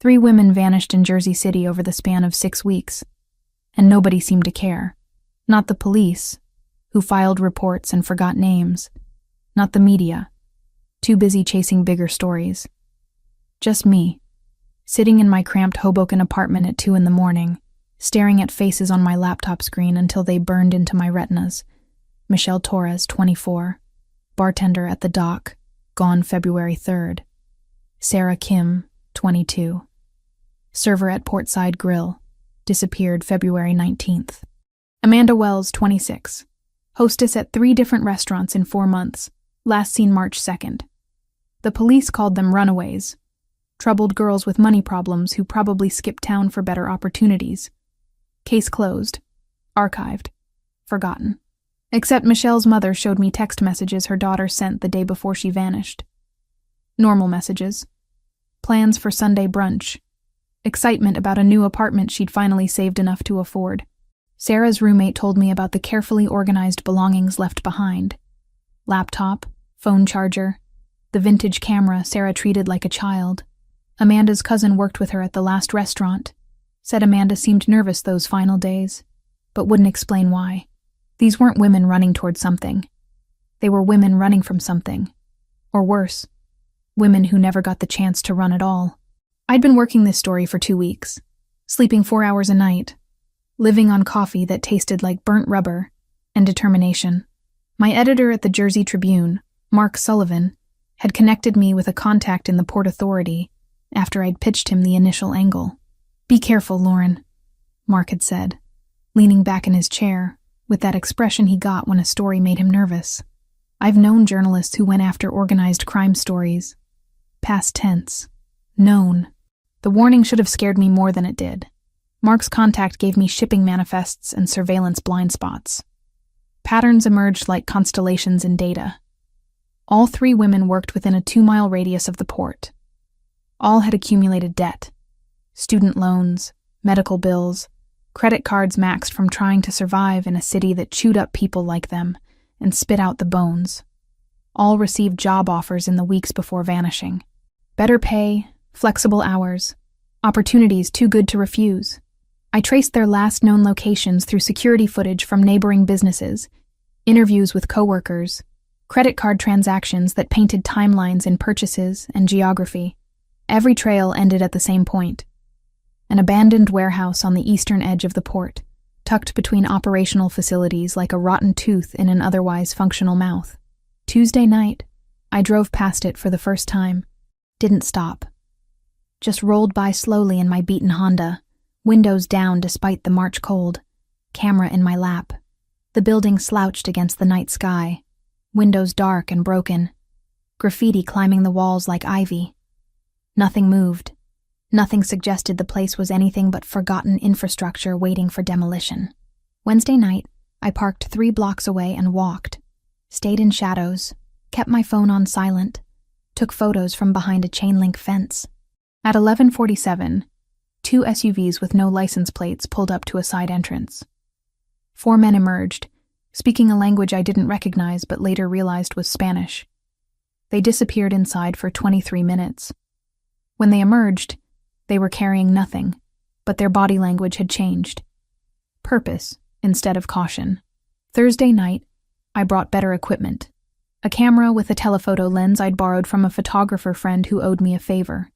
3 women vanished in Jersey City over the span of 6 weeks, and nobody seemed to care. Not the police, who filed reports and forgot names. Not the media, too busy chasing bigger stories. Just me, sitting in my cramped Hoboken apartment at 2 a.m, staring at faces on my laptop screen until they burned into my retinas. Michelle Torres, 24, bartender at the Dock, gone February 3rd. Sarah Kim, 22, server at Portside Grill, disappeared February 19th. Amanda Wells, 26, hostess at 3 different restaurants in 4 months, last seen March 2nd. The police called them runaways, troubled girls with money problems who probably skipped town for better opportunities. Case closed, archived, forgotten. Except Michelle's mother showed me text messages her daughter sent the day before she vanished. Normal messages. Plans for Sunday brunch. Excitement about a new apartment she'd finally saved enough to afford. Sarah's roommate told me about the carefully organized belongings left behind. Laptop, phone charger, the vintage camera Sarah treated like a child. Amanda's cousin worked with her at the last restaurant. Said Amanda seemed nervous those final days, but wouldn't explain why. These weren't women running toward something. They were women running from something. Or worse, women who never got the chance to run at all. I'd been working this story for 2 weeks, sleeping 4 hours a night, living on coffee that tasted like burnt rubber, and determination. My editor at the Jersey Tribune, Mark Sullivan, had connected me with a contact in the Port Authority after I'd pitched him the initial angle. "Be careful, Lauren," Mark had said, leaning back in his chair, with that expression he got when a story made him nervous. I've known journalists who went after organized crime stories. Past tense. Known. The warning should have scared me more than it did. Mark's contact gave me shipping manifests and surveillance blind spots. Patterns emerged like constellations in data. All 3 women worked within a 2-mile radius of the port. All had accumulated debt. Student loans, medical bills, credit cards maxed from trying to survive in a city that chewed up people like them and spit out the bones. All received job offers in the weeks before vanishing. Better pay, flexible hours, opportunities too good to refuse. I traced their last known locations through security footage from neighboring businesses, interviews with coworkers, credit card transactions that painted timelines in purchases and geography. Every trail ended at the same point. An abandoned warehouse on the eastern edge of the port, tucked between operational facilities like a rotten tooth in an otherwise functional mouth. Tuesday night, I drove past it for the first time. Didn't stop. Just rolled by slowly in my beaten Honda, windows down despite the March cold, camera in my lap. The building slouched against the night sky, windows dark and broken, graffiti climbing the walls like ivy. Nothing moved. Nothing suggested the place was anything but forgotten infrastructure waiting for demolition. Wednesday night, I parked 3 blocks away and walked, stayed in shadows, kept my phone on silent, took photos from behind a chain-link fence. At 11:47, 2 SUVs with no license plates pulled up to a side entrance. 4 men emerged, speaking a language I didn't recognize but later realized was Spanish. They disappeared inside for 23 minutes. When they emerged, they were carrying nothing, but their body language had changed. Purpose instead of caution. Thursday night, I brought better equipment. A camera with a telephoto lens I'd borrowed from a photographer friend who owed me a favor.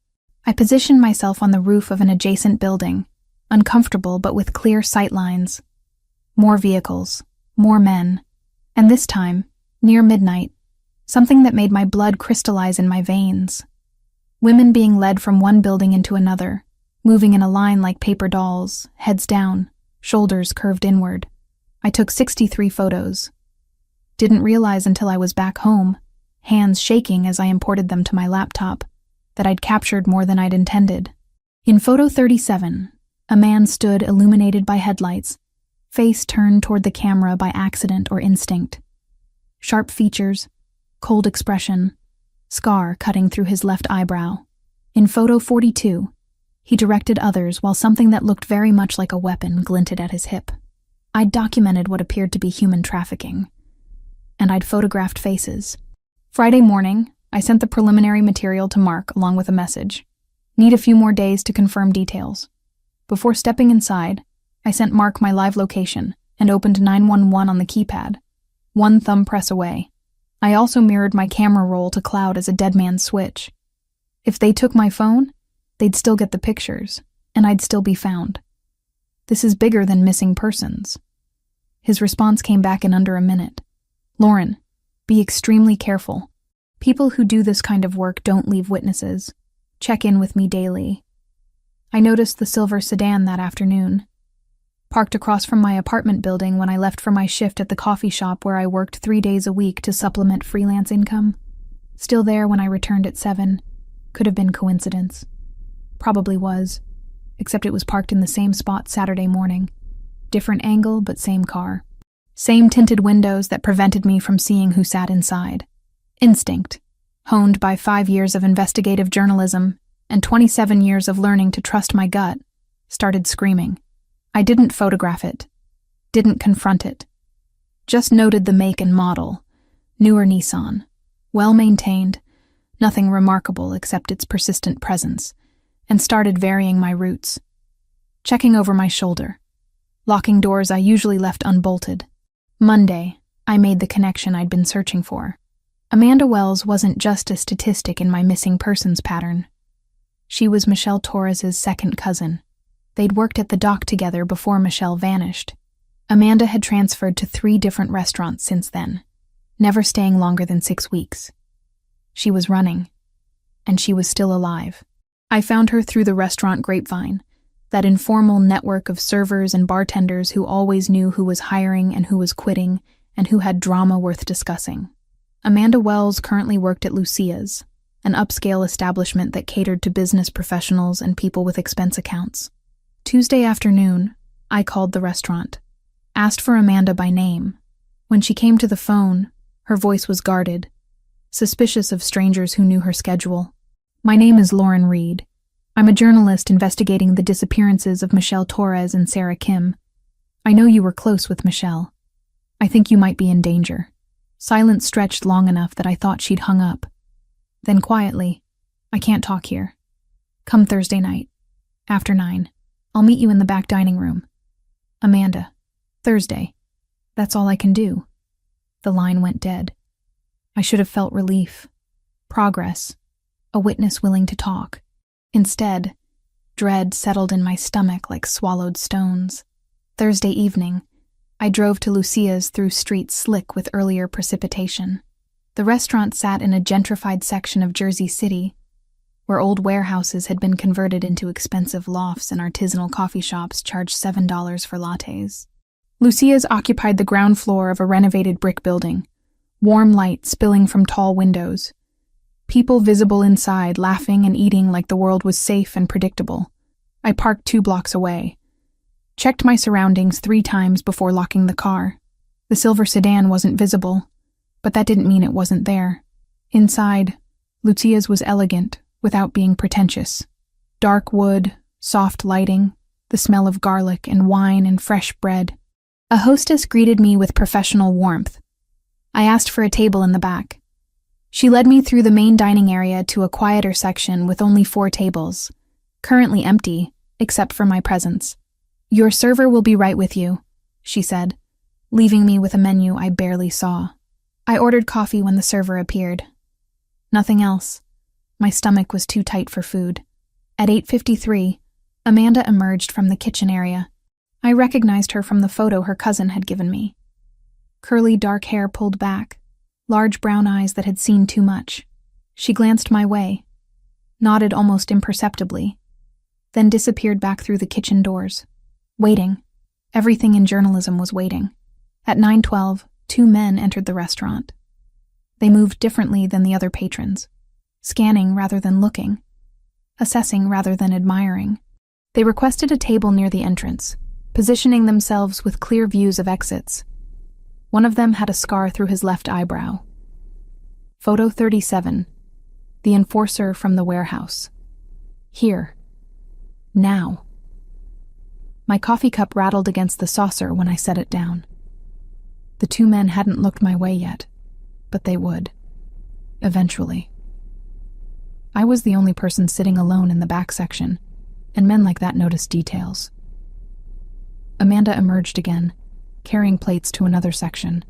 I positioned myself on the roof of an adjacent building, uncomfortable but with clear sight lines. More vehicles, more men, and this time, near midnight, something that made my blood crystallize in my veins. Women being led from one building into another, moving in a line like paper dolls, heads down, shoulders curved inward. I took 63 photos. Didn't realize until I was back home, hands shaking as I imported them to my laptop, that I'd captured more than I'd intended. In photo 37, a man stood illuminated by headlights, face turned toward the camera by accident or instinct. Sharp features, cold expression, scar cutting through his left eyebrow. In photo 42, he directed others while something that looked very much like a weapon glinted at his hip. I'd documented what appeared to be human trafficking, and I'd photographed faces. Friday morning, I sent the preliminary material to Mark along with a message. Need a few more days to confirm details. Before stepping inside, I sent Mark my live location and opened 911 on the keypad, one thumb press away. I also mirrored my camera roll to cloud as a dead man's switch. If they took my phone, they'd still get the pictures, and I'd still be found. This is bigger than missing persons. His response came back in under a minute. Lauren, be extremely careful. People who do this kind of work don't leave witnesses. Check in with me daily. I noticed the silver sedan that afternoon, parked across from my apartment building when I left for my shift at the coffee shop where I worked 3 days a week to supplement freelance income. Still there when I returned at 7. Could have been coincidence. Probably was, except it was parked in the same spot Saturday morning. Different angle, but same car. Same tinted windows that prevented me from seeing who sat inside. Instinct, honed by 5 years of investigative journalism and 27 years of learning to trust my gut, started screaming. I didn't photograph it, didn't confront it. Just noted the make and model, newer Nissan, well-maintained, nothing remarkable except its persistent presence, and started varying my routes. Checking over my shoulder. Locking doors I usually left unbolted. Monday, I made the connection I'd been searching for. Amanda Wells wasn't just a statistic in my missing persons pattern. She was Michelle Torres's second cousin. They'd worked at the dock together before Michelle vanished. Amanda had transferred to 3 different restaurants since then, never staying longer than 6 weeks. She was running, and she was still alive. I found her through the restaurant grapevine, that informal network of servers and bartenders who always knew who was hiring and who was quitting, and who had drama worth discussing. Amanda Wells currently worked at Lucia's, an upscale establishment that catered to business professionals and people with expense accounts. Tuesday afternoon, I called the restaurant, asked for Amanda by name. When she came to the phone, her voice was guarded, suspicious of strangers who knew her schedule. My name is Lauren Reed. I'm a journalist investigating the disappearances of Michelle Torres and Sarah Kim. I know you were close with Michelle. I think you might be in danger. Silence stretched long enough that I thought she'd hung up. Then quietly, I can't talk here. Come Thursday night, after 9. I'll meet you in the back dining room. Amanda. Thursday. That's all I can do. The line went dead. I should have felt relief, progress, a witness willing to talk. Instead, dread settled in my stomach like swallowed stones. Thursday evening, I drove to Lucia's through streets slick with earlier precipitation. The restaurant sat in a gentrified section of Jersey City, where old warehouses had been converted into expensive lofts and artisanal coffee shops charged $7 for lattes. Lucia's occupied the ground floor of a renovated brick building, warm light spilling from tall windows. People visible inside, laughing and eating like the world was safe and predictable. I parked 2 blocks away. Checked my surroundings 3 times before locking the car. The silver sedan wasn't visible, but that didn't mean it wasn't there. Inside, Lucia's was elegant, without being pretentious. Dark wood, soft lighting, the smell of garlic and wine and fresh bread. A hostess greeted me with professional warmth. I asked for a table in the back. She led me through the main dining area to a quieter section with only 4 tables, currently empty, except for my presence. Your server will be right with you, she said, leaving me with a menu I barely saw. I ordered coffee when the server appeared. Nothing else. My stomach was too tight for food. At 8:53, Amanda emerged from the kitchen area. I recognized her from the photo her cousin had given me. Curly dark hair pulled back, large brown eyes that had seen too much. She glanced my way, nodded almost imperceptibly, then disappeared back through the kitchen doors. Waiting. Everything in journalism was waiting. At 9:12, 2 men entered the restaurant. They moved differently than the other patrons, scanning rather than looking, assessing rather than admiring. They requested a table near the entrance, positioning themselves with clear views of exits. One of them had a scar through his left eyebrow. Photo 37. The enforcer from the warehouse. Here. Now. My coffee cup rattled against the saucer when I set it down. The 2 men hadn't looked my way yet, but they would. Eventually. I was the only person sitting alone in the back section, and men like that notice details. Amanda emerged again, carrying plates to another section.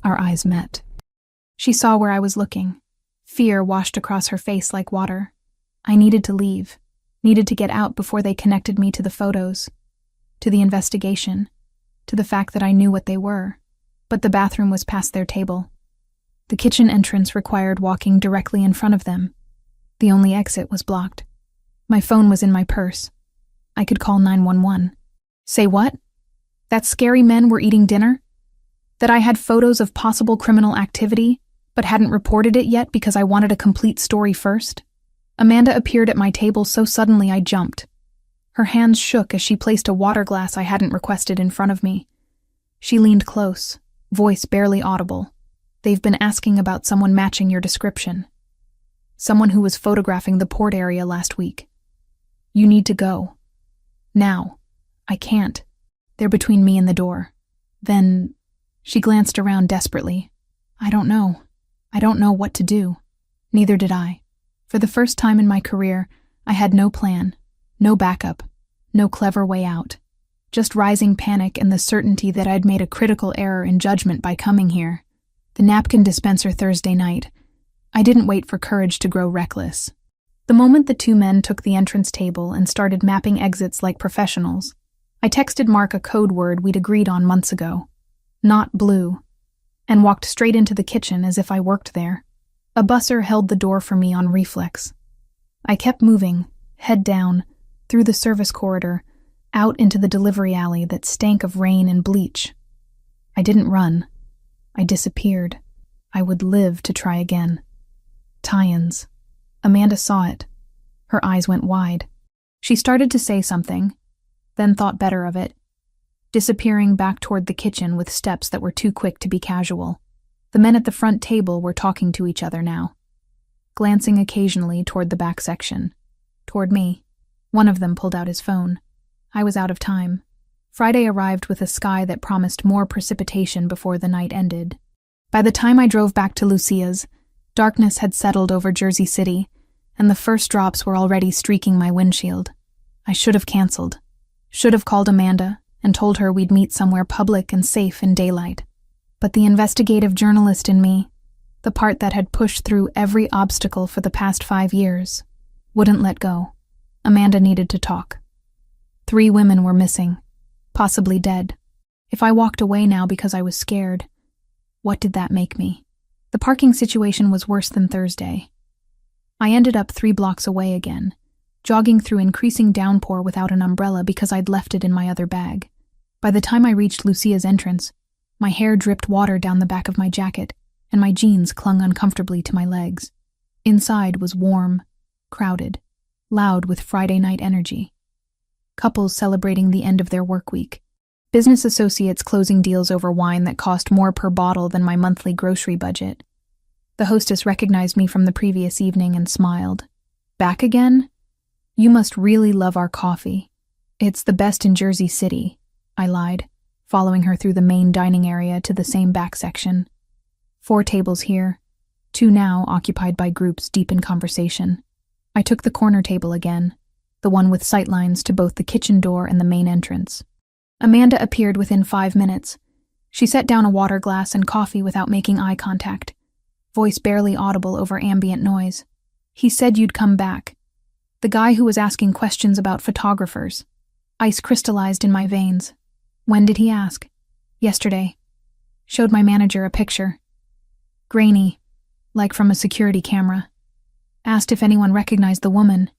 Our eyes met. She saw where I was looking. Fear washed across her face like water. I needed to leave, needed to get out before they connected me to the photos, to the investigation, to the fact that I knew what they were. But the bathroom was past their table. The kitchen entrance required walking directly in front of them. The only exit was blocked. My phone was in my purse. I could call 911. Say what? That scary men were eating dinner? That I had photos of possible criminal activity, but hadn't reported it yet because I wanted a complete story first? Amanda appeared at my table so suddenly I jumped. Her hands shook as she placed a water glass I hadn't requested in front of me. She leaned close, voice barely audible. They've been asking about someone matching your description. Someone who was photographing the port area last week. You need to go. Now. I can't. They're between me and the door. Then, she glanced around desperately. I don't know. I don't know what to do. Neither did I. For the first time in my career, I had no plan, no backup, no clever way out. Just rising panic and the certainty that I'd made a critical error in judgment by coming here. The napkin dispenser Thursday night. I didn't wait for courage to grow reckless. The moment the two men took the entrance table and started mapping exits like professionals, I texted Mark a code word we'd agreed on months ago. Not blue. And walked straight into the kitchen as if I worked there. A busser held the door for me on reflex. I kept moving, head down, through the service corridor, out into the delivery alley that stank of rain and bleach. I didn't run. I disappeared. I would live to try again. Tie-ins. Amanda saw it. Her eyes went wide. She started to say something, then thought better of it, disappearing back toward the kitchen with steps that were too quick to be casual. The men at the front table were talking to each other now, glancing occasionally toward the back section, toward me. One of them pulled out his phone. I was out of time. Friday arrived with a sky that promised more precipitation before the night ended. By the time I drove back to Lucia's, darkness had settled over Jersey City, and the first drops were already streaking my windshield. I should have canceled. Should have called Amanda and told her we'd meet somewhere public and safe in daylight. But the investigative journalist in me, the part that had pushed through every obstacle for the past 5 years, wouldn't let go. Amanda needed to talk. 3 women were missing, possibly dead. If I walked away now because I was scared, what did that make me? The parking situation was worse than Thursday. I ended up 3 blocks away again, jogging through increasing downpour without an umbrella because I'd left it in my other bag. By the time I reached Lucia's entrance, my hair dripped water down the back of my jacket, and my jeans clung uncomfortably to my legs. Inside was warm, crowded, loud with Friday night energy. Couples celebrating the end of their work week. Business associates closing deals over wine that cost more per bottle than my monthly grocery budget. The hostess recognized me from the previous evening and smiled. Back again? You must really love our coffee. It's the best in Jersey City, I lied, following her through the main dining area to the same back section. 4 tables here, 2 now occupied by groups deep in conversation. I took the corner table again, the one with sightlines to both the kitchen door and the main entrance. Amanda appeared within 5 minutes. She set down a water glass and coffee without making eye contact, voice barely audible over ambient noise. He said you'd come back. The guy who was asking questions about photographers. Ice crystallized in my veins. When did he ask? Yesterday. Showed my manager a picture. Grainy, like from a security camera. Asked if anyone recognized the woman.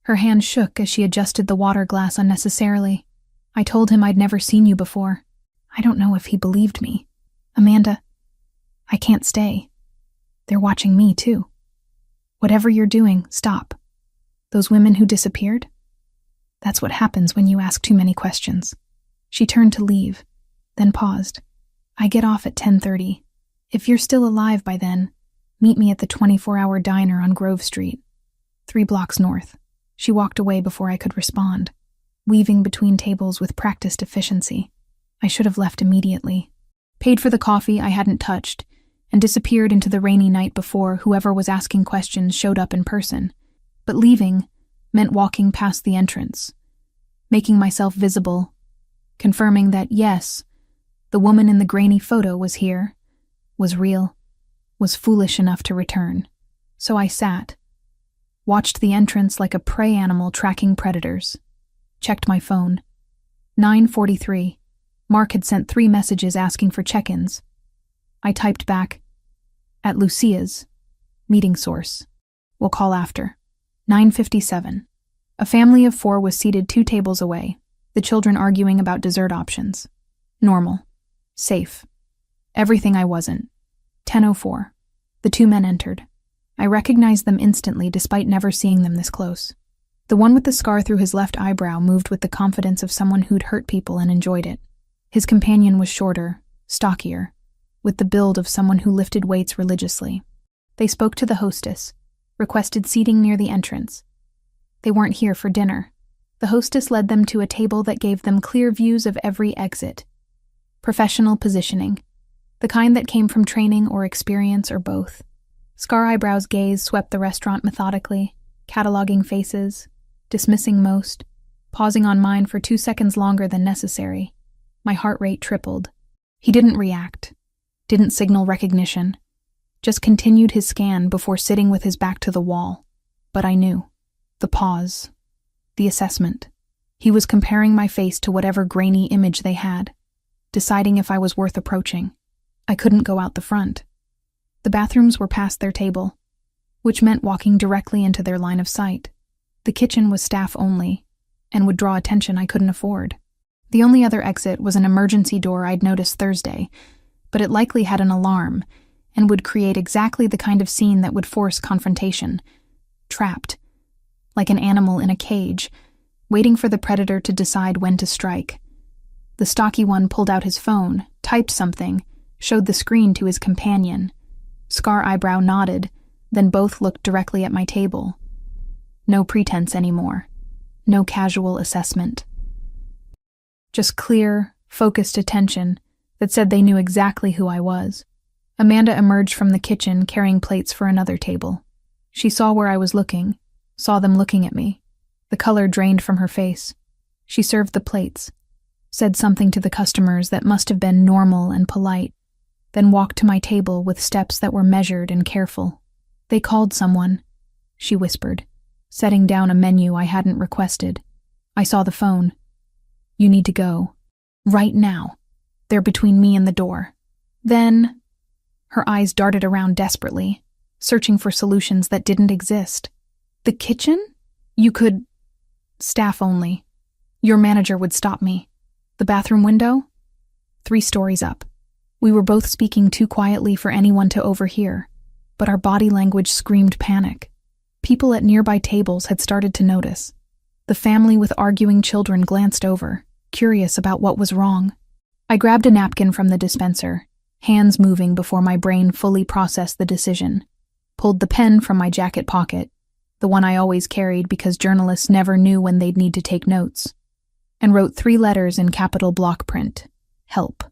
Her hand shook as she adjusted the water glass unnecessarily. I told him I'd never seen you before. I don't know if he believed me. Amanda, I can't stay. They're watching me, too. Whatever you're doing, stop. Those women who disappeared? That's what happens when you ask too many questions. She turned to leave, then paused. I get off at 10:30. If you're still alive by then, meet me at the 24-hour diner on Grove Street, 3 blocks north. She walked away before I could respond, weaving between tables with practiced efficiency. I should have left immediately. Paid for the coffee I hadn't touched, and disappeared into the rainy night before whoever was asking questions showed up in person. But leaving meant walking past the entrance, making myself visible, confirming that, yes, the woman in the grainy photo was here, was real, was foolish enough to return. So I sat, watched the entrance like a prey animal tracking predators, checked my phone. 9:43. Mark had sent 3 messages asking for check-ins. I typed back, "At Lucia's. Meeting source. We'll call after." 9:57. A family of 4 was seated 2 tables away, the children arguing about dessert options. Normal. Safe. Everything I wasn't. 10:04. The 2 men entered. I recognized them instantly despite never seeing them this close. The one with the scar through his left eyebrow moved with the confidence of someone who'd hurt people and enjoyed it. His companion was shorter, stockier, with the build of someone who lifted weights religiously. They spoke to the hostess, requested seating near the entrance. They weren't here for dinner. The hostess led them to a table that gave them clear views of every exit. Professional positioning, the kind that came from training or experience or both. Scar Eyebrow's gaze swept the restaurant methodically, cataloging faces, dismissing most, pausing on mine for 2 seconds longer than necessary. My heart rate tripled. He didn't react, didn't signal recognition, just continued his scan before sitting with his back to the wall. But I knew. The pause. The assessment. He was comparing my face to whatever grainy image they had, deciding if I was worth approaching. I couldn't go out the front. The bathrooms were past their table, which meant walking directly into their line of sight. The kitchen was staff only, and would draw attention I couldn't afford. The only other exit was an emergency door I'd noticed Thursday, but it likely had an alarm, and would create exactly the kind of scene that would force confrontation. Trapped, like an animal in a cage, waiting for the predator to decide when to strike. The stocky one pulled out his phone, typed something, showed the screen to his companion. Scar Eyebrow nodded, then both looked directly at my table. No pretense anymore. No casual assessment. Just clear, focused attention that said they knew exactly who I was. Amanda emerged from the kitchen carrying plates for another table. She saw where I was looking, saw them looking at me. The color drained from her face. She served the plates, said something to the customers that must have been normal and polite, then walked to my table with steps that were measured and careful. "They called someone," she whispered, setting down a menu I hadn't requested. I saw the phone. "You need to go. Right now. They're between me and the door." Then, her eyes darted around desperately, searching for solutions that didn't exist. "The kitchen? You could... Staff only. Your manager would stop me. The bathroom window? 3 stories up." We were both speaking too quietly for anyone to overhear, but our body language screamed panic. People at nearby tables had started to notice. The family with arguing children glanced over, curious about what was wrong. I grabbed a napkin from the dispenser, hands moving before my brain fully processed the decision, pulled the pen from my jacket pocket, the one I always carried because journalists never knew when they'd need to take notes, and wrote 3 letters in capital block print: "Help."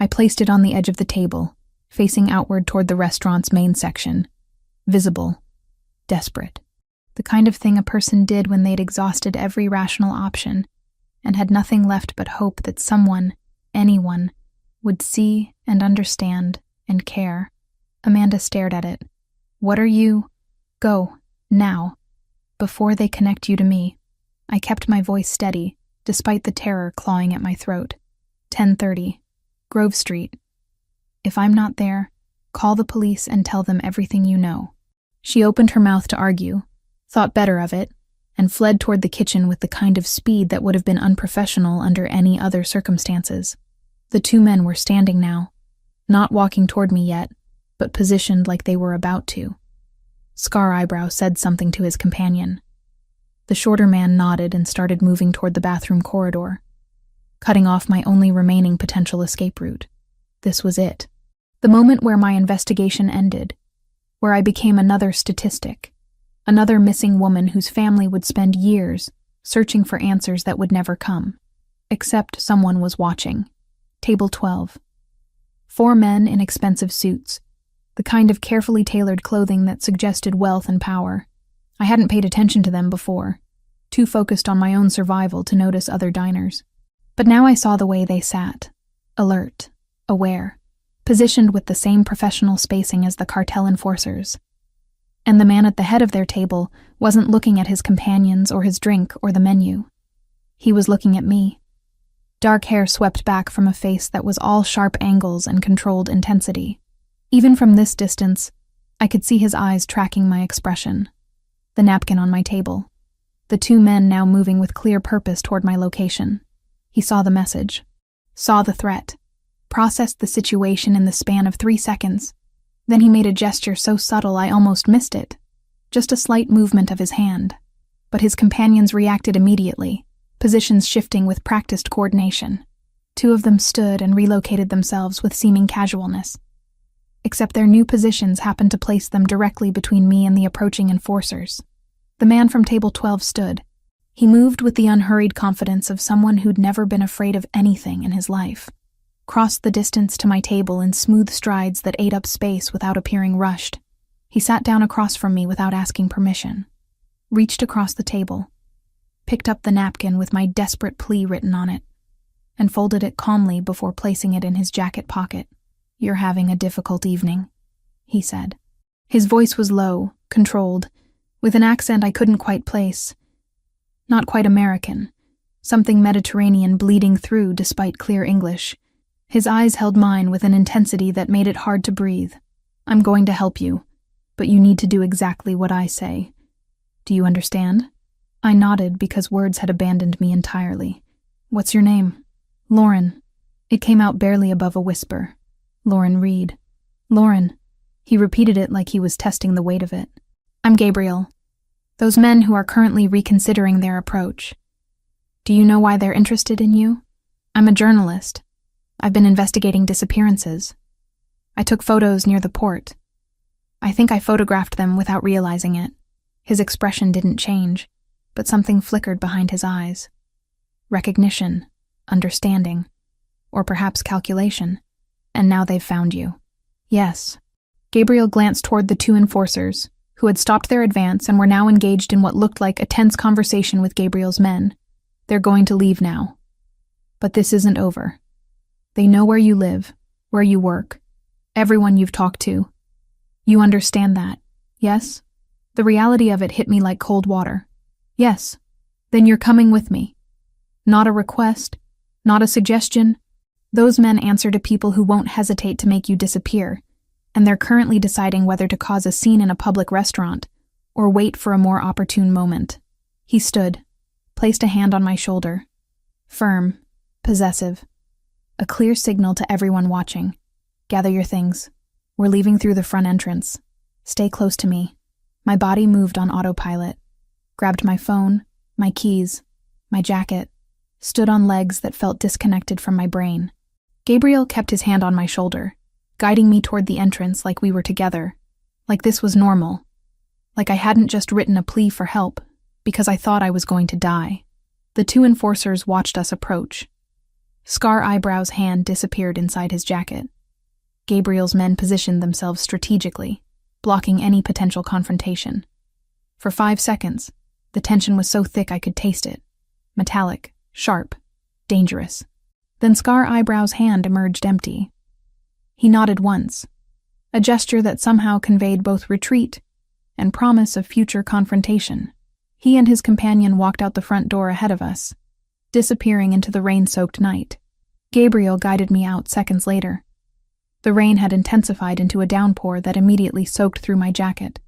I placed it on the edge of the table, facing outward toward the restaurant's main section. Visible. Desperate. The kind of thing a person did when they'd exhausted every rational option and had nothing left but hope that someone, anyone, would see and understand and care. Amanda stared at it. "What are you? Go. Now. Before they connect you to me." I kept my voice steady, despite the terror clawing at my throat. 10:30. Grove Street. "If I'm not there, call the police and tell them everything you know." She opened her mouth to argue, thought better of it, and fled toward the kitchen with the kind of speed that would have been unprofessional under any other circumstances. The 2 men were standing now, not walking toward me yet, but positioned like they were about to. Scar Eyebrow said something to his companion. The shorter man nodded and started moving toward the bathroom corridor, cutting off my only remaining potential escape route. This was it. The moment where my investigation ended, where I became another statistic, another missing woman whose family would spend years searching for answers that would never come. Except someone was watching. Table 12. 4 men in expensive suits, the kind of carefully tailored clothing that suggested wealth and power. I hadn't paid attention to them before, too focused on my own survival to notice other diners. But now I saw the way they sat, alert, aware, positioned with the same professional spacing as the cartel enforcers. And the man at the head of their table wasn't looking at his companions or his drink or the menu. He was looking at me. Dark hair swept back from a face that was all sharp angles and controlled intensity. Even from this distance, I could see his eyes tracking my expression. The napkin on my table. The two men now moving with clear purpose toward my location. He saw the message, saw the threat, processed the situation in the span of 3 seconds. Then he made a gesture so subtle I almost missed it. Just a slight movement of his hand. But his companions reacted immediately, positions shifting with practiced coordination. 2 of them stood and relocated themselves with seeming casualness. Except their new positions happened to place them directly between me and the approaching enforcers. The man from table 12 stood. He moved with the unhurried confidence of someone who'd never been afraid of anything in his life. Crossed the distance to my table in smooth strides that ate up space without appearing rushed. He sat down across from me without asking permission. Reached across the table. Picked up the napkin with my desperate plea written on it, and folded it calmly before placing it in his jacket pocket. "You're having a difficult evening," he said. His voice was low, controlled, with an accent I couldn't quite place. Not quite American, something Mediterranean bleeding through despite clear English. His eyes held mine with an intensity that made it hard to breathe. "I'm going to help you, but you need to do exactly what I say. Do you understand?" I nodded because words had abandoned me entirely. "What's your name?" "Lauren." It came out barely above a whisper. "Lauren Reed." "Lauren." He repeated it like he was testing the weight of it. "I'm Gabriel. Those men who are currently reconsidering their approach. Do you know why they're interested in you? I'm a journalist. I've been investigating disappearances. I took photos near the port. I think I photographed them without realizing it." His expression didn't change, but something flickered behind his eyes. Recognition, understanding, or perhaps calculation. "And now they've found you." "Yes." Gabriel glanced toward the 2 enforcers, who had stopped their advance and were now engaged in what looked like a tense conversation with Gabriel's men. "They're going to leave now. But this isn't over. They know where you live, where you work, everyone you've talked to. You understand that, yes?" The reality of it hit me like cold water. "Yes." "Then you're coming with me." Not a request, not a suggestion. Those men answer to people who won't hesitate to make you disappear, and they're currently deciding whether to cause a scene in a public restaurant or wait for a more opportune moment. He stood, placed a hand on my shoulder. Firm, possessive. A clear signal to everyone watching. "Gather your things. We're leaving through the front entrance. Stay close to me." My body moved on autopilot. Grabbed my phone, my keys, my jacket, stood on legs that felt disconnected from my brain. Gabriel kept his hand on my shoulder, guiding me toward the entrance like we were together, like this was normal, like I hadn't just written a plea for help because I thought I was going to die. The 2 enforcers watched us approach. Scar Eyebrow's hand disappeared inside his jacket. Gabriel's men positioned themselves strategically, blocking any potential confrontation. For 5 seconds, the tension was so thick I could taste it. Metallic, sharp, dangerous. Then Scar Eyebrow's hand emerged empty. He nodded once, a gesture that somehow conveyed both retreat and promise of future confrontation. He and his companion walked out the front door ahead of us, disappearing into the rain-soaked night. Gabriel guided me out seconds later. The rain had intensified into a downpour that immediately soaked through my jacket.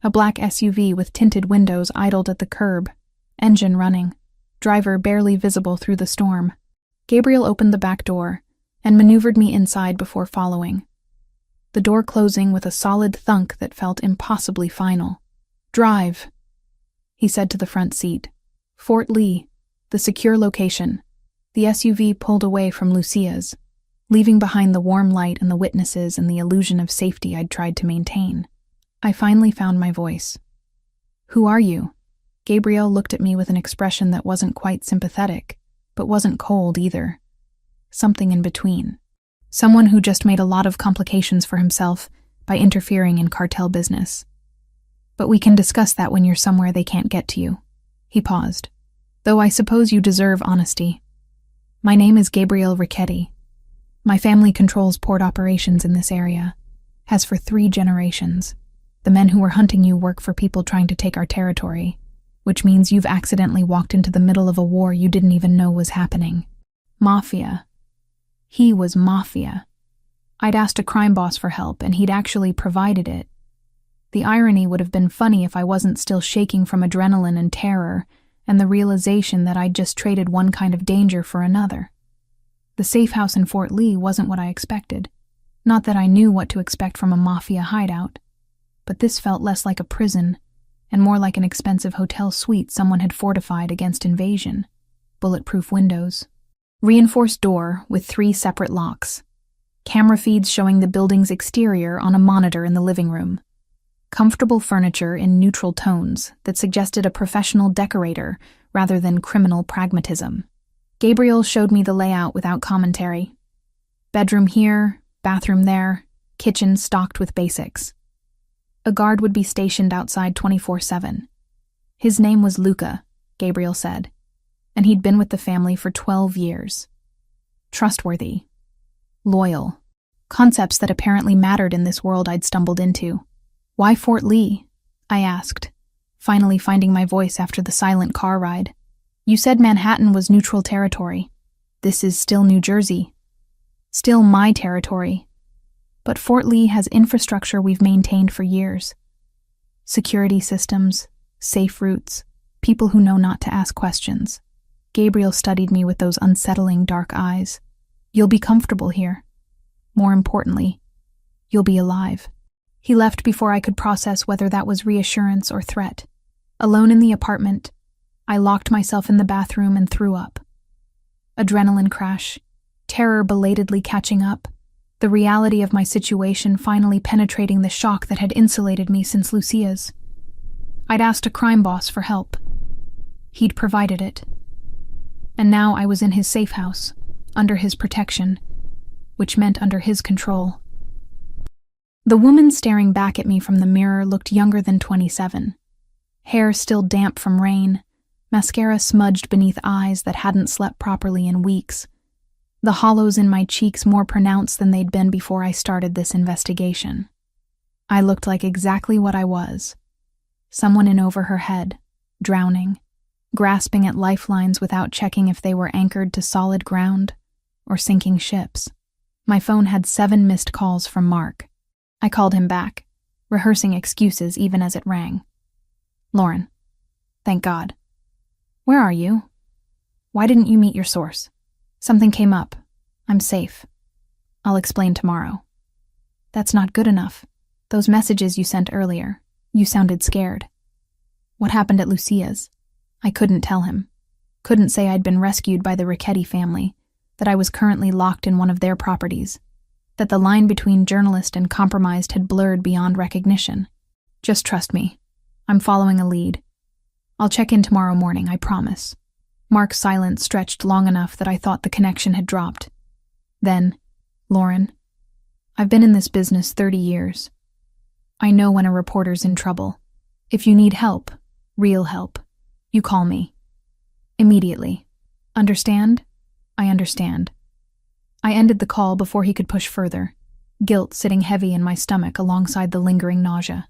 A black SUV with tinted windows idled at the curb, engine running, driver barely visible through the storm. Gabriel opened the back door and maneuvered me inside before following. The door closing with a solid thunk that felt impossibly final. "Drive," he said to the front seat. Fort Lee, the secure location. The SUV pulled away from Lucia's, leaving behind the warm light and the witnesses and the illusion of safety I'd tried to maintain. I finally found my voice. "Who are you?" Gabriel looked at me with an expression that wasn't quite sympathetic, but wasn't cold either. Something in between. Someone who just made a lot of complications for himself by interfering in cartel business. But we can discuss that when you're somewhere they can't get to you. He paused. Though I suppose you deserve honesty. My name is Gabriel Ricchetti. My family controls port operations in this area, has for 3 generations. The men who were hunting you work for people trying to take our territory, which means you've accidentally walked into the middle of a war you didn't even know was happening. Mafia. He was Mafia. I'd asked a crime boss for help, and he'd actually provided it. The irony would have been funny if I wasn't still shaking from adrenaline and terror, and the realization that I'd just traded one kind of danger for another. The safe house in Fort Lee wasn't what I expected. Not that I knew what to expect from a Mafia hideout, but this felt less like a prison and more like an expensive hotel suite someone had fortified against invasion. Bulletproof windows. Reinforced door with 3 separate locks. Camera feeds showing the building's exterior on a monitor in the living room. Comfortable furniture in neutral tones that suggested a professional decorator rather than criminal pragmatism. Gabriel showed me the layout without commentary. Bedroom here, bathroom there, kitchen stocked with basics. A guard would be stationed outside 24/7. His name was Luca, Gabriel said, and he'd been with the family for 12 years. Trustworthy. Loyal. Concepts that apparently mattered in this world I'd stumbled into. Why Fort Lee? I asked, finally finding my voice after the silent car ride. You said Manhattan was neutral territory. This is still New Jersey. Still my territory. But Fort Lee has infrastructure we've maintained for years. Security systems, safe routes, people who know not to ask questions. Gabriel studied me with those unsettling dark eyes. You'll be comfortable here. More importantly, you'll be alive. He left before I could process whether that was reassurance or threat. Alone in the apartment, I locked myself in the bathroom and threw up. Adrenaline crash, terror belatedly catching up, the reality of my situation finally penetrating the shock that had insulated me since Lucia's. I'd asked a crime boss for help. He'd provided it. And now I was in his safe house, under his protection, which meant under his control. The woman staring back at me from the mirror looked younger than 27. Hair still damp from rain, mascara smudged beneath eyes that hadn't slept properly in weeks, the hollows in my cheeks more pronounced than they'd been before I started this investigation. I looked like exactly what I was. Someone in over her head, drowning, grasping at lifelines without checking if they were anchored to solid ground or sinking ships. My phone had 7 missed calls from Mark. I called him back, rehearsing excuses even as it rang. Lauren. Thank God. Where are you? Why didn't you meet your source? Something came up. I'm safe. I'll explain tomorrow. That's not good enough. Those messages you sent earlier, you sounded scared. What happened at Lucia's? I couldn't tell him. Couldn't say I'd been rescued by the Ricchetti family, that I was currently locked in one of their properties, that the line between journalist and compromised had blurred beyond recognition. Just trust me. I'm following a lead. I'll check in tomorrow morning, I promise. Mark's silence stretched long enough that I thought the connection had dropped. Then, Lauren, I've been in this business 30 years. I know when a reporter's in trouble. If you need help, real help, you call me. Immediately. Understand? I understand. I ended the call before he could push further, guilt sitting heavy in my stomach alongside the lingering nausea.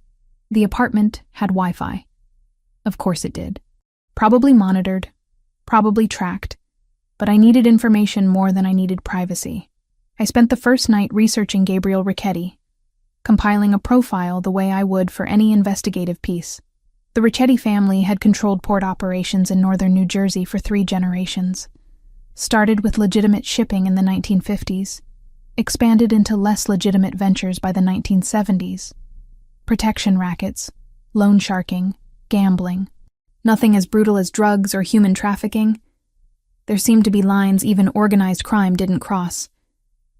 The apartment had Wi-Fi. Of course it did. Probably monitored, probably tracked, but I needed information more than I needed privacy. I spent the first night researching Gabriel Ricchetti, compiling a profile the way I would for any investigative piece. The Ricchetti family had controlled port operations in northern New Jersey for 3 generations. Started with legitimate shipping in the 1950s, expanded into less legitimate ventures by the 1970s. Protection rackets, loan sharking, gambling. Nothing as brutal as drugs or human trafficking. There seemed to be lines even organized crime didn't cross,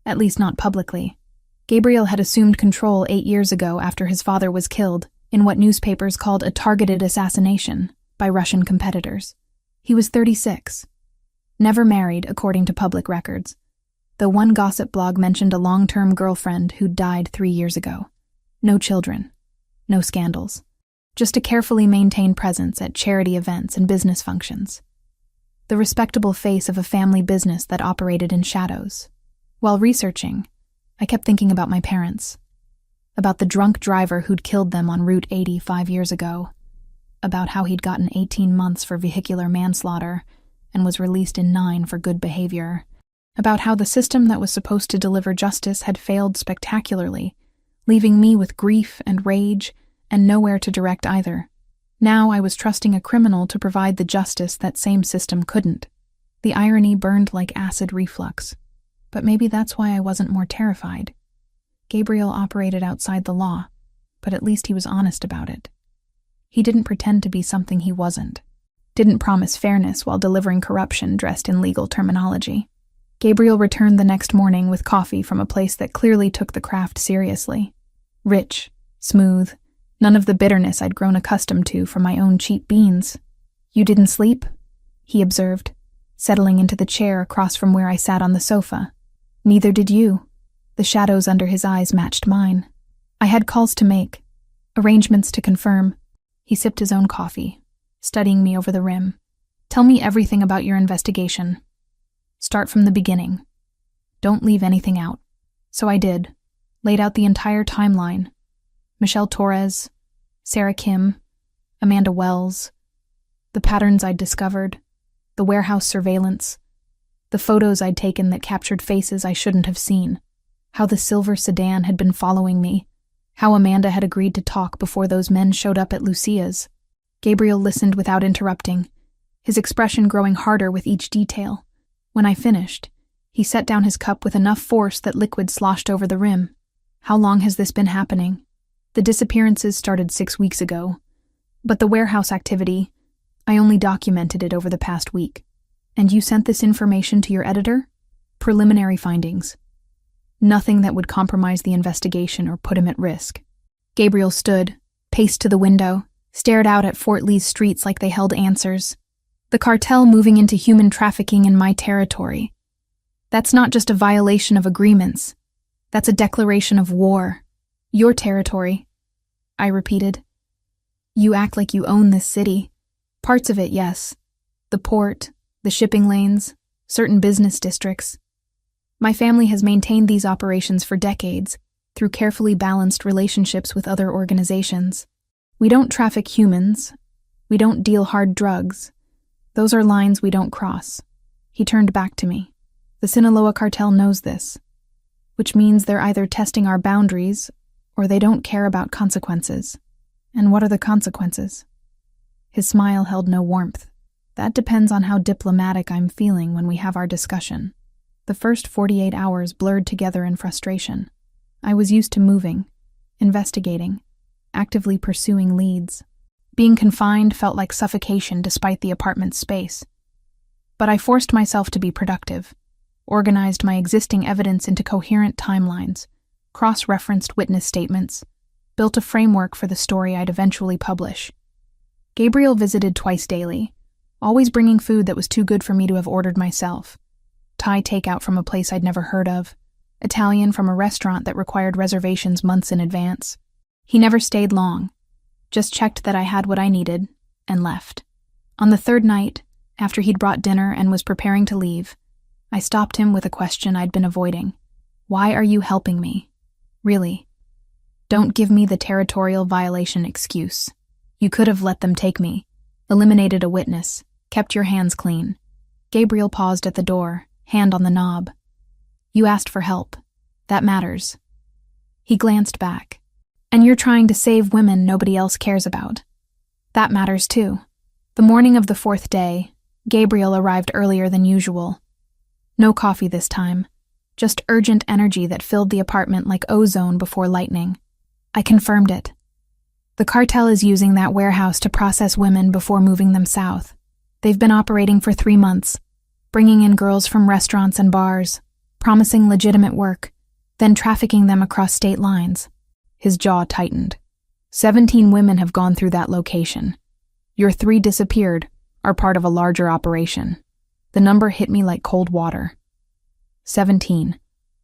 at least not publicly. Gabriel had assumed control 8 years ago after his father was killed in what newspapers called a targeted assassination by Russian competitors. He was 36. Never married, according to public records, though one gossip blog mentioned a long-term girlfriend who'd died 3 years ago. No children. No scandals. Just a carefully maintained presence at charity events and business functions. The respectable face of a family business that operated in shadows. While researching, I kept thinking about my parents. About the drunk driver who'd killed them on Route 80 5 years ago. About how he'd gotten 18 months for vehicular manslaughter and was released in 9 for good behavior. About how the system that was supposed to deliver justice had failed spectacularly, leaving me with grief and rage and nowhere to direct either. Now I was trusting a criminal to provide the justice that same system couldn't. The irony burned like acid reflux. But maybe that's why I wasn't more terrified. Gabriel operated outside the law, but at least he was honest about it. He didn't pretend to be something he wasn't. Didn't promise fairness while delivering corruption dressed in legal terminology. Gabriel returned the next morning with coffee from a place that clearly took the craft seriously. Rich, smooth, none of the bitterness I'd grown accustomed to from my own cheap beans. "You didn't sleep?" he observed, settling into the chair across from where I sat on the sofa. "Neither did you." The shadows under his eyes matched mine. "I had calls to make, arrangements to confirm." He sipped his own coffee, studying me over the rim. "Tell me everything about your investigation. Start from the beginning. Don't leave anything out." So I did. Laid out the entire timeline. Michelle Torres, Sarah Kim, Amanda Wells, the patterns I'd discovered, the warehouse surveillance, the photos I'd taken that captured faces I shouldn't have seen, how the silver sedan had been following me, how Amanda had agreed to talk before those men showed up at Lucia's. Gabriel listened without interrupting, his expression growing harder with each detail. When I finished, he set down his cup with enough force that liquid sloshed over the rim. "How long has this been happening?" "The disappearances started 6 weeks ago, but the warehouse activity, I only documented it over the past week." "And you sent this information to your editor?" "Preliminary findings. Nothing that would compromise the investigation or put him at risk." Gabriel stood, paced to the window, stared out at Fort Lee's streets like they held answers. "The cartel moving into human trafficking in my territory. That's not just a violation of agreements. That's a declaration of war. Your territory," I repeated. "You act like you own this city. Parts of it, yes. The port, the shipping lanes, certain business districts. My family has maintained these operations for decades, through carefully balanced relationships with other organizations. We don't traffic humans. We don't deal hard drugs. Those are lines we don't cross." He turned back to me. "The Sinaloa cartel knows this, which means they're either testing our boundaries or they don't care about consequences." "And what are the consequences?" His smile held no warmth. "That depends on how diplomatic I'm feeling when we have our discussion." The first 48 hours blurred together in frustration. I was used to moving, investigating, actively pursuing leads. Being confined felt like suffocation despite the apartment's space. But I forced myself to be productive, organized my existing evidence into coherent timelines, cross-referenced witness statements, built a framework for the story I'd eventually publish. Gabriel visited twice daily, always bringing food that was too good for me to have ordered myself. Thai takeout from a place I'd never heard of, Italian from a restaurant that required reservations months in advance. He never stayed long, just checked that I had what I needed, and left. On the third night, after he'd brought dinner and was preparing to leave, I stopped him with a question I'd been avoiding. "Why are you helping me? Really? Don't give me the territorial violation excuse. You could have let them take me, eliminated a witness, kept your hands clean." Gabriel paused at the door, hand on the knob. "You asked for help. That matters." He glanced back. "And you're trying to save women nobody else cares about. That matters too." The morning of the 4th day, Gabriel arrived earlier than usual. No coffee this time, just urgent energy that filled the apartment like ozone before lightning. I confirmed it. The cartel is using that warehouse to process women before moving them south. They've been operating for 3 months, bringing in girls from restaurants and bars, promising legitimate work, then trafficking them across state lines. His jaw tightened. 17 women have gone through that location. Your 3 disappeared, are part of a larger operation. The number hit me like cold water. 17.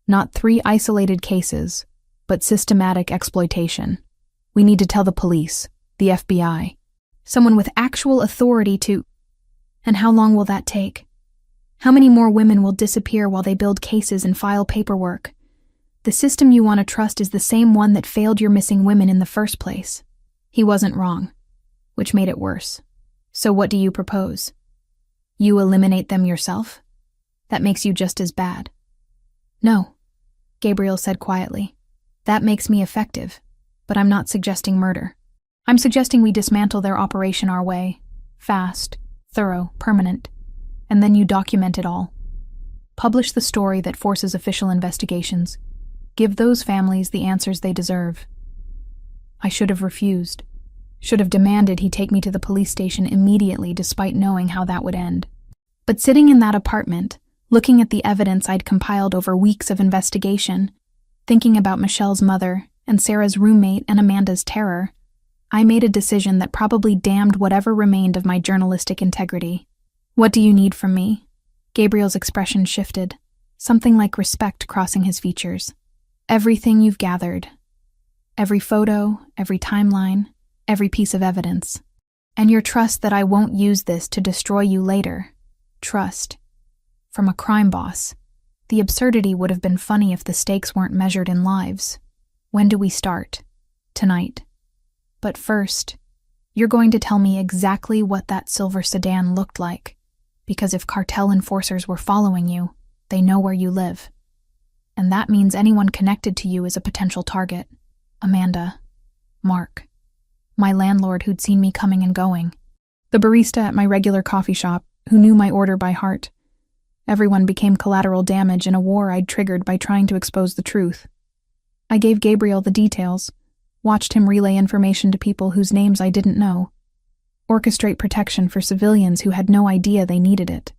Not 3 isolated cases, but systematic exploitation. We need to tell the police, the FBI, someone with actual authority to... And how long will that take? How many more women will disappear while they build cases and file paperwork? The system you want to trust is the same one that failed your missing women in the first place. He wasn't wrong, which made it worse. So what do you propose? You eliminate them yourself? That makes you just as bad. No, Gabriel said quietly. That makes me effective, but I'm not suggesting murder. I'm suggesting we dismantle their operation our way. Fast, thorough, permanent. And then you document it all. Publish the story that forces official investigations. Give those families the answers they deserve. I should have refused. Should have demanded he take me to the police station immediately despite knowing how that would end. But sitting in that apartment, looking at the evidence I'd compiled over weeks of investigation, thinking about Michelle's mother and Sarah's roommate and Amanda's terror, I made a decision that probably damned whatever remained of my journalistic integrity. What do you need from me? Gabriel's expression shifted, something like respect crossing his features. Everything you've gathered. Every photo, every timeline, every piece of evidence. And your trust that I won't use this to destroy you later. Trust. From a crime boss. The absurdity would have been funny if the stakes weren't measured in lives. When do we start? Tonight. But first, you're going to tell me exactly what that silver sedan looked like. Because if cartel enforcers were following you, they know where you live. And that means anyone connected to you is a potential target. Amanda. Mark. My landlord who'd seen me coming and going. The barista at my regular coffee shop who knew my order by heart. Everyone became collateral damage in a war I'd triggered by trying to expose the truth. I gave Gabriel the details, watched him relay information to people whose names I didn't know, orchestrate protection for civilians who had no idea they needed it.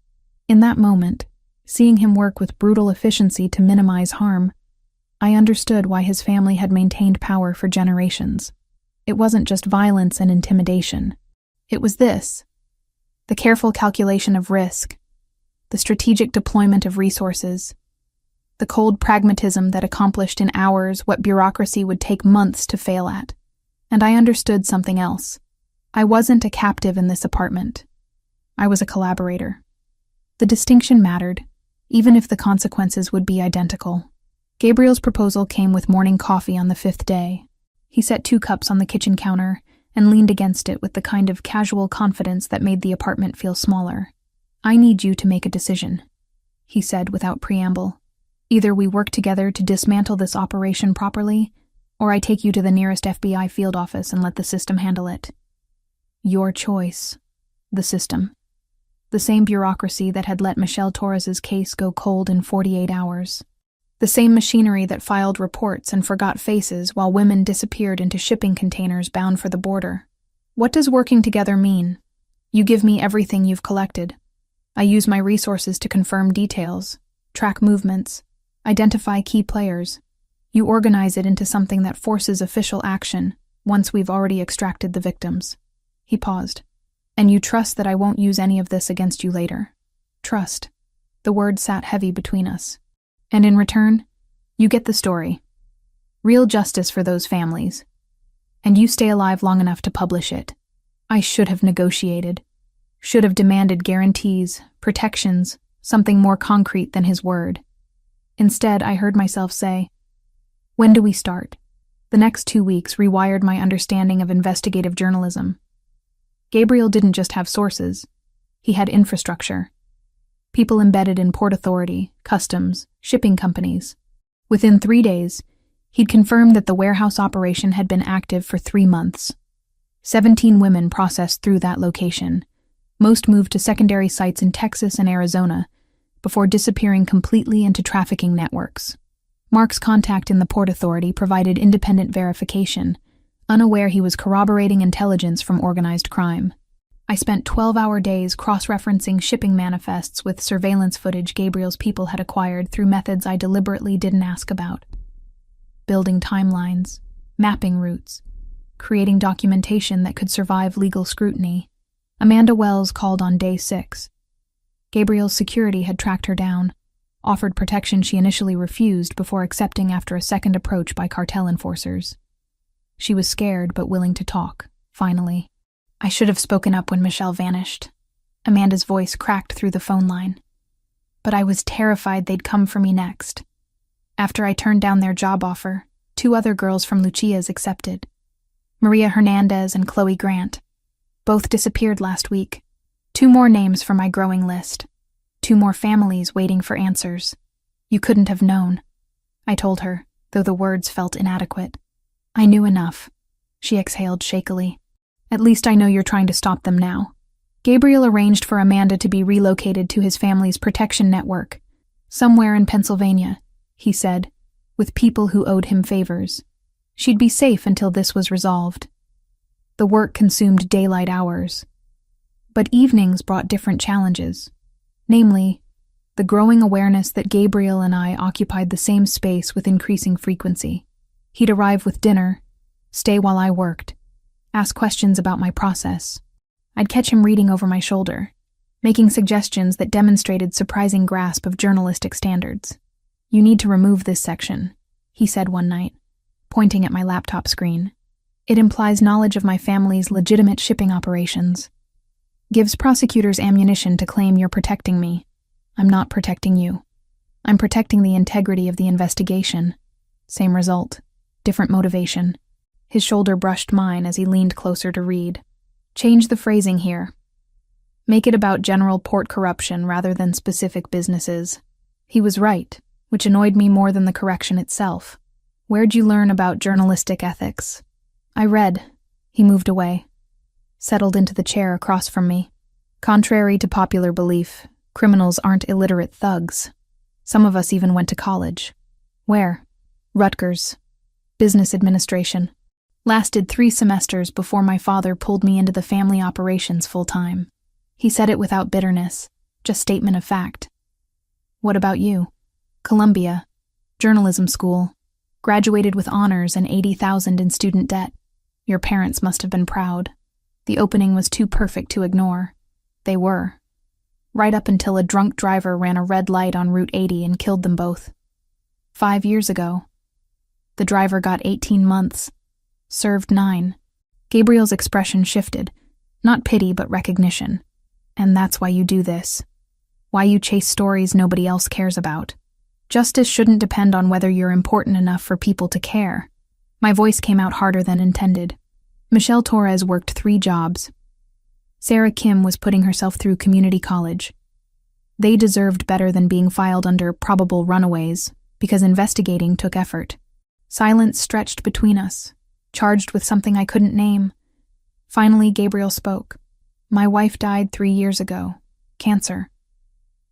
In that moment, seeing him work with brutal efficiency to minimize harm, I understood why his family had maintained power for generations. It wasn't just violence and intimidation. It was this: the careful calculation of risk, the strategic deployment of resources, the cold pragmatism that accomplished in hours what bureaucracy would take months to fail at. And I understood something else. I wasn't a captive in this apartment. I was a collaborator. The distinction mattered, even if the consequences would be identical. Gabriel's proposal came with morning coffee on the 5th day. He set 2 cups on the kitchen counter and leaned against it with the kind of casual confidence that made the apartment feel smaller. I need you to make a decision, he said without preamble. Either we work together to dismantle this operation properly, or I take you to the nearest FBI field office and let the system handle it. Your choice. The system. The same bureaucracy that had let Michelle Torres's case go cold in 48 hours. The same machinery that filed reports and forgot faces while women disappeared into shipping containers bound for the border. What does working together mean? You give me everything you've collected. I use my resources to confirm details, track movements, identify key players. You organize it into something that forces official action once we've already extracted the victims. He paused. And you trust that I won't use any of this against you later. Trust. The word sat heavy between us. And in return, you get the story. Real justice for those families. And you stay alive long enough to publish it. I should have negotiated. Should have demanded guarantees, protections, something more concrete than his word. Instead, I heard myself say, "When do we start?" The next 2 weeks rewired my understanding of investigative journalism. Gabriel didn't just have sources. He had infrastructure. People embedded in Port Authority, customs, shipping companies. Within 3 days, he'd confirmed that the warehouse operation had been active for 3 months. 17 women processed through that location. Most moved to secondary sites in Texas and Arizona, before disappearing completely into trafficking networks. Mark's contact in the Port Authority provided independent verification, unaware he was corroborating intelligence from organized crime. I spent 12-hour days cross-referencing shipping manifests with surveillance footage Gabriel's people had acquired through methods I deliberately didn't ask about. Building timelines, mapping routes, creating documentation that could survive legal scrutiny. Amanda Wells called on day 6. Gabriel's security had tracked her down, offered protection she initially refused before accepting after a second approach by cartel enforcers. She was scared but willing to talk, finally. I should have spoken up when Michelle vanished. Amanda's voice cracked through the phone line. But I was terrified they'd come for me next. After I turned down their job offer, 2 other girls from Lucia's accepted. Maria Hernandez and Chloe Grant. Both disappeared last week. 2 more names for my growing list. 2 more families waiting for answers. You couldn't have known, I told her, though the words felt inadequate. I knew enough, she exhaled shakily. At least I know you're trying to stop them now. Gabriel arranged for Amanda to be relocated to his family's protection network, somewhere in Pennsylvania, he said, with people who owed him favors. She'd be safe until this was resolved. The work consumed daylight hours. But evenings brought different challenges. Namely, the growing awareness that Gabriel and I occupied the same space with increasing frequency. He'd arrive with dinner, stay while I worked, ask questions about my process. I'd catch him reading over my shoulder, making suggestions that demonstrated surprising grasp of journalistic standards. You need to remove this section, he said one night, pointing at my laptop screen. It implies knowledge of my family's legitimate shipping operations. Gives prosecutors ammunition to claim you're protecting me. I'm not protecting you. I'm protecting the integrity of the investigation. Same result. Different motivation. His shoulder brushed mine as he leaned closer to read. Change the phrasing here. Make it about general port corruption rather than specific businesses. He was right, which annoyed me more than the correction itself. Where'd you learn about journalistic ethics? I read. He moved away, settled into the chair across from me. Contrary to popular belief, criminals aren't illiterate thugs. Some of us even went to college. Where? Rutgers. Business administration. Lasted 3 semesters before my father pulled me into the family operations full-time. He said it without bitterness, just statement of fact. What about you? Columbia. Journalism school. Graduated with honors and $80,000 in student debt. Your parents must have been proud. The opening was too perfect to ignore. They were. Right up until a drunk driver ran a red light on Route 80 and killed them both. 5 years ago. The driver got 18 months. Served 9. Gabriel's expression shifted. Not pity, but recognition. And that's why you do this. Why you chase stories nobody else cares about. Justice shouldn't depend on whether you're important enough for people to care. My voice came out harder than intended. Michelle Torres worked 3 jobs. Sarah Kim was putting herself through community college. They deserved better than being filed under probable runaways, because investigating took effort. Silence stretched between us, charged with something I couldn't name. Finally, Gabriel spoke. My wife died 3 years ago. Cancer.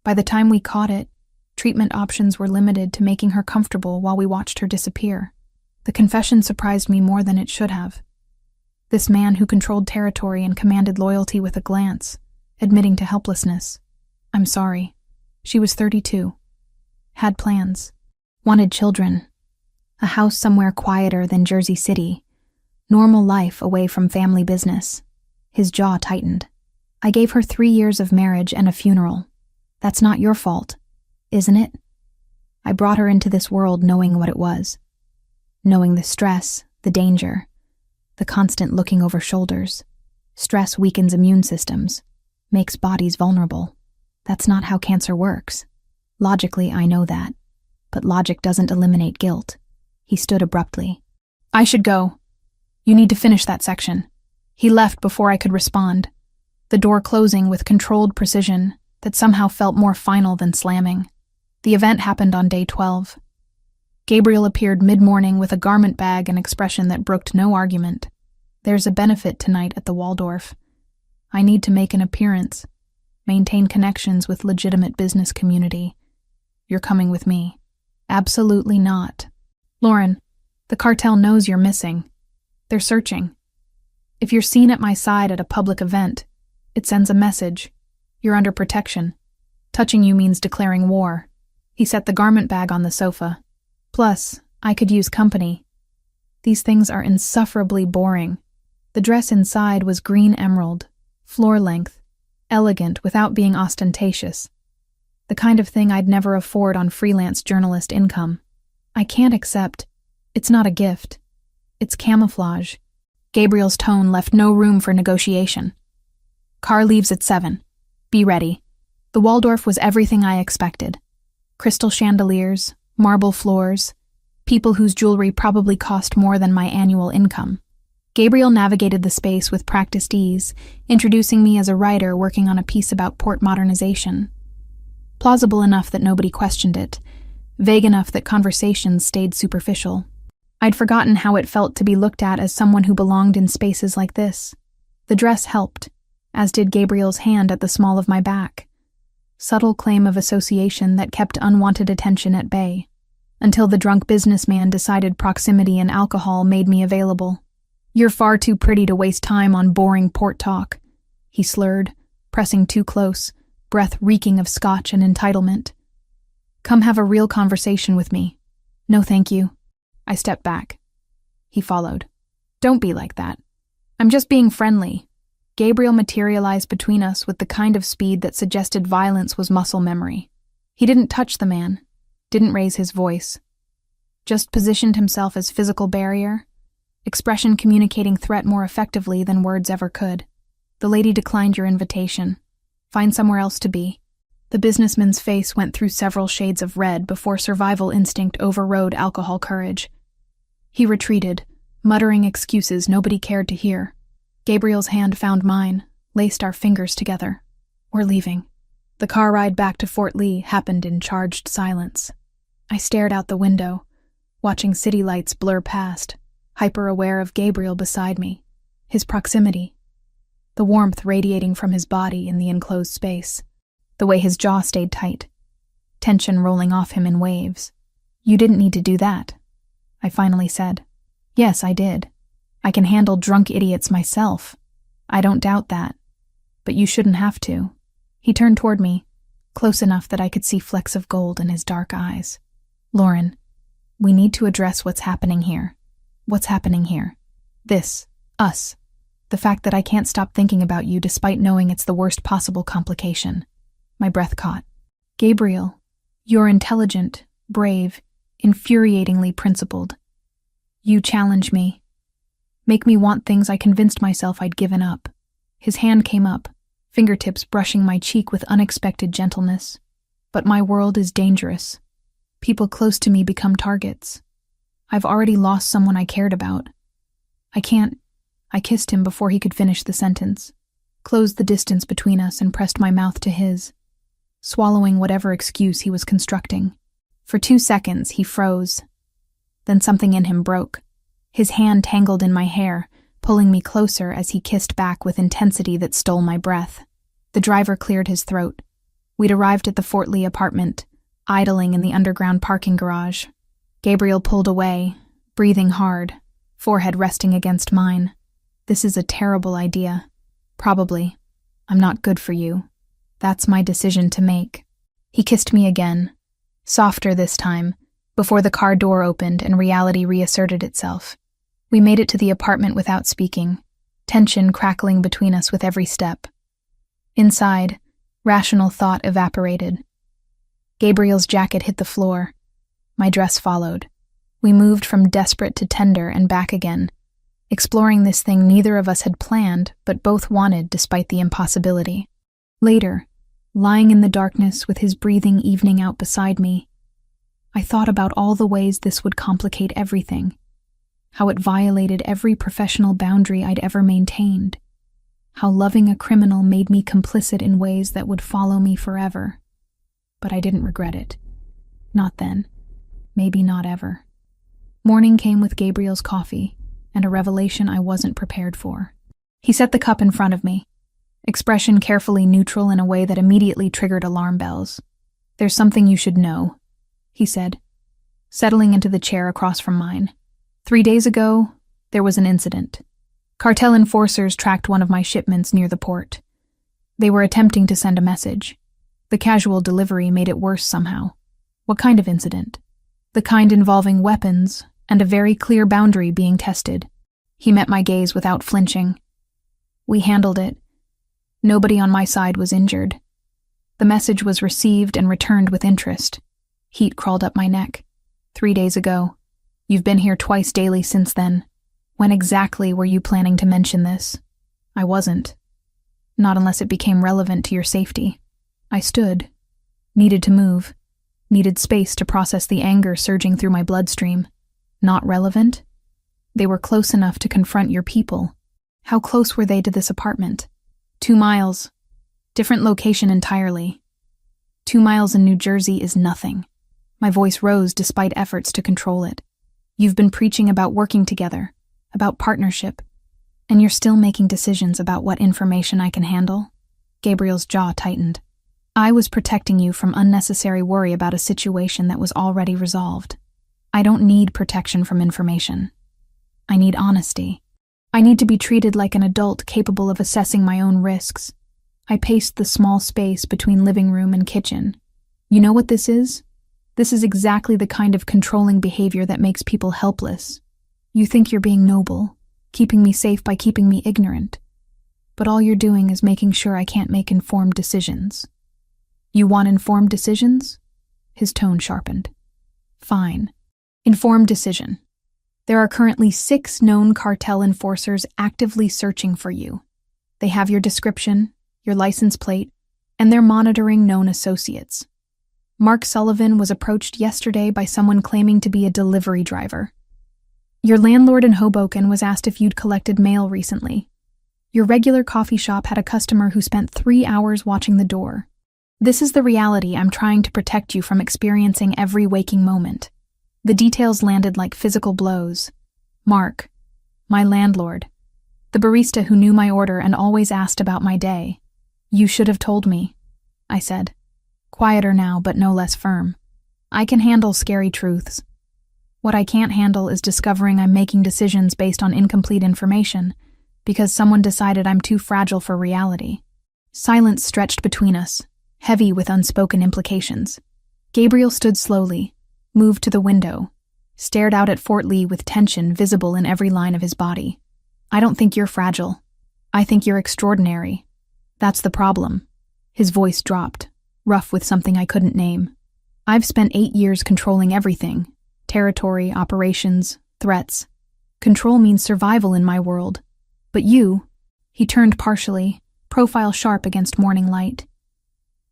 By the time we caught it, treatment options were limited to making her comfortable while we watched her disappear. The confession surprised me more than it should have. This man who controlled territory and commanded loyalty with a glance, admitting to helplessness. I'm sorry. She was 32. Had plans. Wanted children. A house somewhere quieter than Jersey City. Normal life away from family business. His jaw tightened. I gave her 3 years of marriage and a funeral. That's not your fault, isn't it? I brought her into this world knowing what it was. Knowing the stress, the danger, the constant looking over shoulders. Stress weakens immune systems, makes bodies vulnerable. That's not how cancer works. Logically, I know that. But logic doesn't eliminate guilt. He stood abruptly. I should go. You need to finish that section. He left before I could respond, the door closing with controlled precision that somehow felt more final than slamming. The event happened on day 12. Gabriel appeared mid-morning with a garment bag and expression that brooked no argument. There's a benefit tonight at the Waldorf. I need to make an appearance, maintain connections with legitimate business community. You're coming with me. Absolutely not. Lauren, the cartel knows you're missing. They're searching. If you're seen at my side at a public event, it sends a message. You're under protection. Touching you means declaring war. He set the garment bag on the sofa. Plus, I could use company. These things are insufferably boring. The dress inside was green emerald, floor length, elegant without being ostentatious. the kind of thing I'd never afford on freelance journalist income. I can't accept. It's not a gift. It's camouflage. Gabriel's tone left no room for negotiation. Car leaves at 7. Be ready. The Waldorf was everything I expected. Crystal chandeliers, marble floors, people whose jewelry probably cost more than my annual income. Gabriel navigated the space with practiced ease, introducing me as a writer working on a piece about port modernization. Plausible enough that nobody questioned it, vague enough that conversations stayed superficial. I'd forgotten how it felt to be looked at as someone who belonged in spaces like this. The dress helped, as did Gabriel's hand at the small of my back. Subtle claim of association that kept unwanted attention at bay, until the drunk businessman decided proximity and alcohol made me available. "You're far too pretty to waste time on boring port talk," he slurred, pressing too close, breath reeking of scotch and entitlement. "Come have a real conversation with me." "No, thank you." I stepped back. He followed. "Don't be like that. I'm just being friendly." Gabriel materialized between us with the kind of speed that suggested violence was muscle memory. He didn't touch the man, didn't raise his voice, just positioned himself as physical barrier, expression communicating threat more effectively than words ever could. "The lady declined your invitation. Find somewhere else to be." The businessman's face went through several shades of red before survival instinct overrode alcohol courage. He retreated, muttering excuses nobody cared to hear. Gabriel's hand found mine, laced our fingers together. "We're leaving." The car ride back to Fort Lee happened in charged silence. I stared out the window, watching city lights blur past, hyper-aware of Gabriel beside me, his proximity, the warmth radiating from his body in the enclosed space, the way his jaw stayed tight, tension rolling off him in waves. "You didn't need to do that," I finally said. "Yes, I did. I can handle drunk idiots myself. I don't doubt that. But you shouldn't have to." He turned toward me, close enough that I could see flecks of gold in his dark eyes. "Lauren, we need to address what's happening here." "What's happening here?" "This. Us. The fact that I can't stop thinking about you despite knowing it's the worst possible complication." My breath caught. "Gabriel, you're intelligent, brave, infuriatingly principled. You challenge me. Make me want things I convinced myself I'd given up." His hand came up, fingertips brushing my cheek with unexpected gentleness. "But my world is dangerous. People close to me become targets. I've already lost someone I cared about. I can't." I kissed him before he could finish the sentence, closed the distance between us and pressed my mouth to his, swallowing whatever excuse he was constructing. For 2 seconds, he froze. Then something in him broke. His hand tangled in my hair, pulling me closer as he kissed back with intensity that stole my breath. The driver cleared his throat. We'd arrived at the Fort Lee apartment, idling in the underground parking garage. Gabriel pulled away, breathing hard, forehead resting against mine. "This is a terrible idea. Probably. I'm not good for you. That's my decision to make." He kissed me again, softer this time, before the car door opened and reality reasserted itself. We made it to the apartment without speaking, tension crackling between us with every step. Inside, rational thought evaporated. Gabriel's jacket hit the floor. My dress followed. We moved from desperate to tender and back again, exploring this thing neither of us had planned but both wanted despite the impossibility. Later, lying in the darkness with his breathing evening out beside me, I thought about all the ways this would complicate everything, how it violated every professional boundary I'd ever maintained, how loving a criminal made me complicit in ways that would follow me forever. But I didn't regret it. Not then. Maybe not ever. Morning came with Gabriel's coffee, and a revelation I wasn't prepared for. He set the cup in front of me, expression carefully neutral in a way that immediately triggered alarm bells. "There's something you should know," he said, settling into the chair across from mine. 3 days ago, there was an incident. Cartel enforcers tracked one of my shipments near the port. They were attempting to send a message. The casual delivery made it worse somehow. What kind of incident? The kind involving weapons and a very clear boundary being tested. He met my gaze without flinching. We handled it. Nobody on my side was injured. The message was received and returned with interest. Heat crawled up my neck. 3 days ago. You've been here twice daily since then. When exactly were you planning to mention this? I wasn't. Not unless it became relevant to your safety. I stood. Needed to move. Needed space to process the anger surging through my bloodstream. Not relevant? They were close enough to confront your people. How close were they to this apartment? 2 miles. Different location entirely. 2 miles in New Jersey is nothing. My voice rose despite efforts to control it. You've been preaching about working together, about partnership, and you're still making decisions about what information I can handle? Gabriel's jaw tightened. I was protecting you from unnecessary worry about a situation that was already resolved. I don't need protection from information. I need honesty. I need to be treated like an adult capable of assessing my own risks. I paced the small space between living room and kitchen. You know what this is? This is exactly the kind of controlling behavior that makes people helpless. You think you're being noble, keeping me safe by keeping me ignorant. But all you're doing is making sure I can't make informed decisions. You want informed decisions? His tone sharpened. Fine. Informed decision. There are currently 6 known cartel enforcers actively searching for you. They have your description, your license plate, and they're monitoring known associates. Mark Sullivan was approached yesterday by someone claiming to be a delivery driver. Your landlord in Hoboken was asked if you'd collected mail recently. Your regular coffee shop had a customer who spent 3 hours watching the door. This is the reality I'm trying to protect you from experiencing every waking moment. The details landed like physical blows. Mark, my landlord, the barista who knew my order and always asked about my day. You should have told me, I said. Quieter now, but no less firm. I can handle scary truths. What I can't handle is discovering I'm making decisions based on incomplete information because someone decided I'm too fragile for reality. Silence stretched between us, heavy with unspoken implications. Gabriel stood slowly, moved to the window, stared out at Fort Lee with tension visible in every line of his body. I don't think you're fragile. I think you're extraordinary. That's the problem. His voice dropped, rough with something I couldn't name. I've spent 8 years controlling everything. Territory, operations, threats. Control means survival in my world. But you, he turned partially, profile sharp against morning light.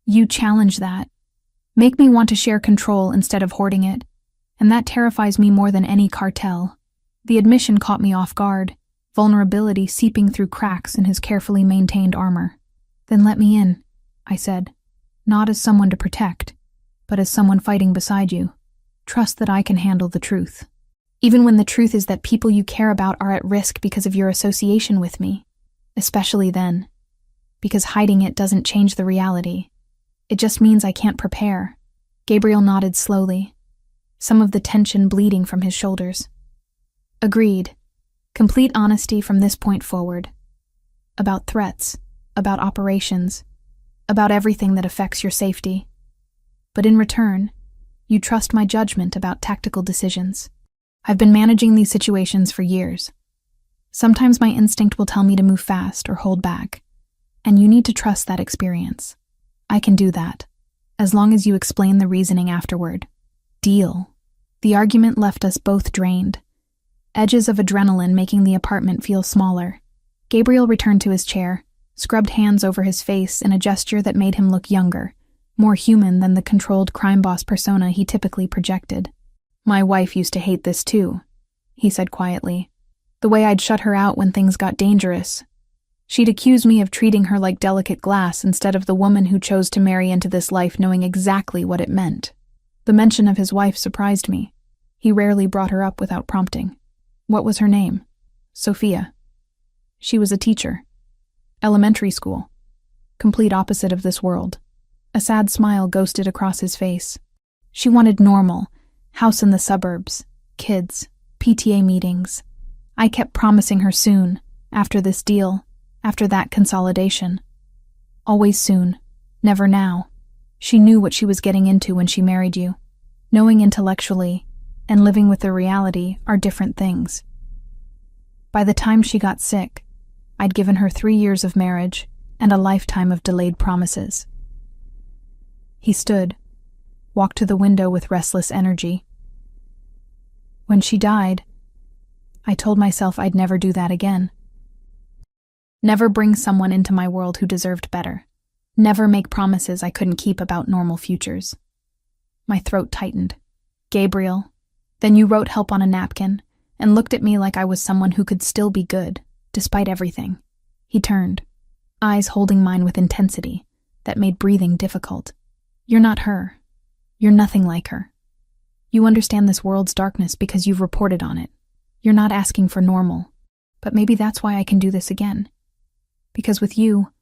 You challenge that. Make me want to share control instead of hoarding it, and that terrifies me more than any cartel. The admission caught me off guard, vulnerability seeping through cracks in his carefully maintained armor. Then let me in, I said, not as someone to protect, but as someone fighting beside you. Trust that I can handle the truth. Even when the truth is that people you care about are at risk because of your association with me. Especially then. Because hiding it doesn't change the reality. It just means I can't prepare. Gabriel nodded slowly, some of the tension bleeding from his shoulders. Agreed. Complete honesty from this point forward. About threats, about operations, about everything that affects your safety. But in return, you trust my judgment about tactical decisions. I've been managing these situations for years. Sometimes my instinct will tell me to move fast or hold back, and you need to trust that experience. I can do that, as long as you explain the reasoning afterward. Deal. The argument left us both drained, edges of adrenaline making the apartment feel smaller. Gabriel returned to his chair, scrubbed hands over his face in a gesture that made him look younger, more human than the controlled crime boss persona he typically projected. My wife used to hate this too, he said quietly. The way I'd shut her out when things got dangerous. She'd accuse me of treating her like delicate glass instead of the woman who chose to marry into this life knowing exactly what it meant. The mention of his wife surprised me. He rarely brought her up without prompting. What was her name? Sophia. She was a teacher. Elementary school. Complete opposite of this world. A sad smile ghosted across his face. She wanted normal, house in the suburbs, kids, PTA meetings. I kept promising her soon, after this deal, after that consolidation. Always soon, never now. She knew what she was getting into when she married you. Knowing intellectually and living with the reality are different things. By the time she got sick, I'd given her 3 years of marriage and a lifetime of delayed promises. He stood, walked to the window with restless energy. When she died, I told myself I'd never do that again. Never bring someone into my world who deserved better. Never make promises I couldn't keep about normal futures. My throat tightened. Gabriel, then you wrote help on a napkin and looked at me like I was someone who could still be good, despite everything. He turned, eyes holding mine with intensity that made breathing difficult. You're not her. You're nothing like her. You understand this world's darkness because you've reported on it. You're not asking for normal, but maybe that's why I can do this again. Because with you,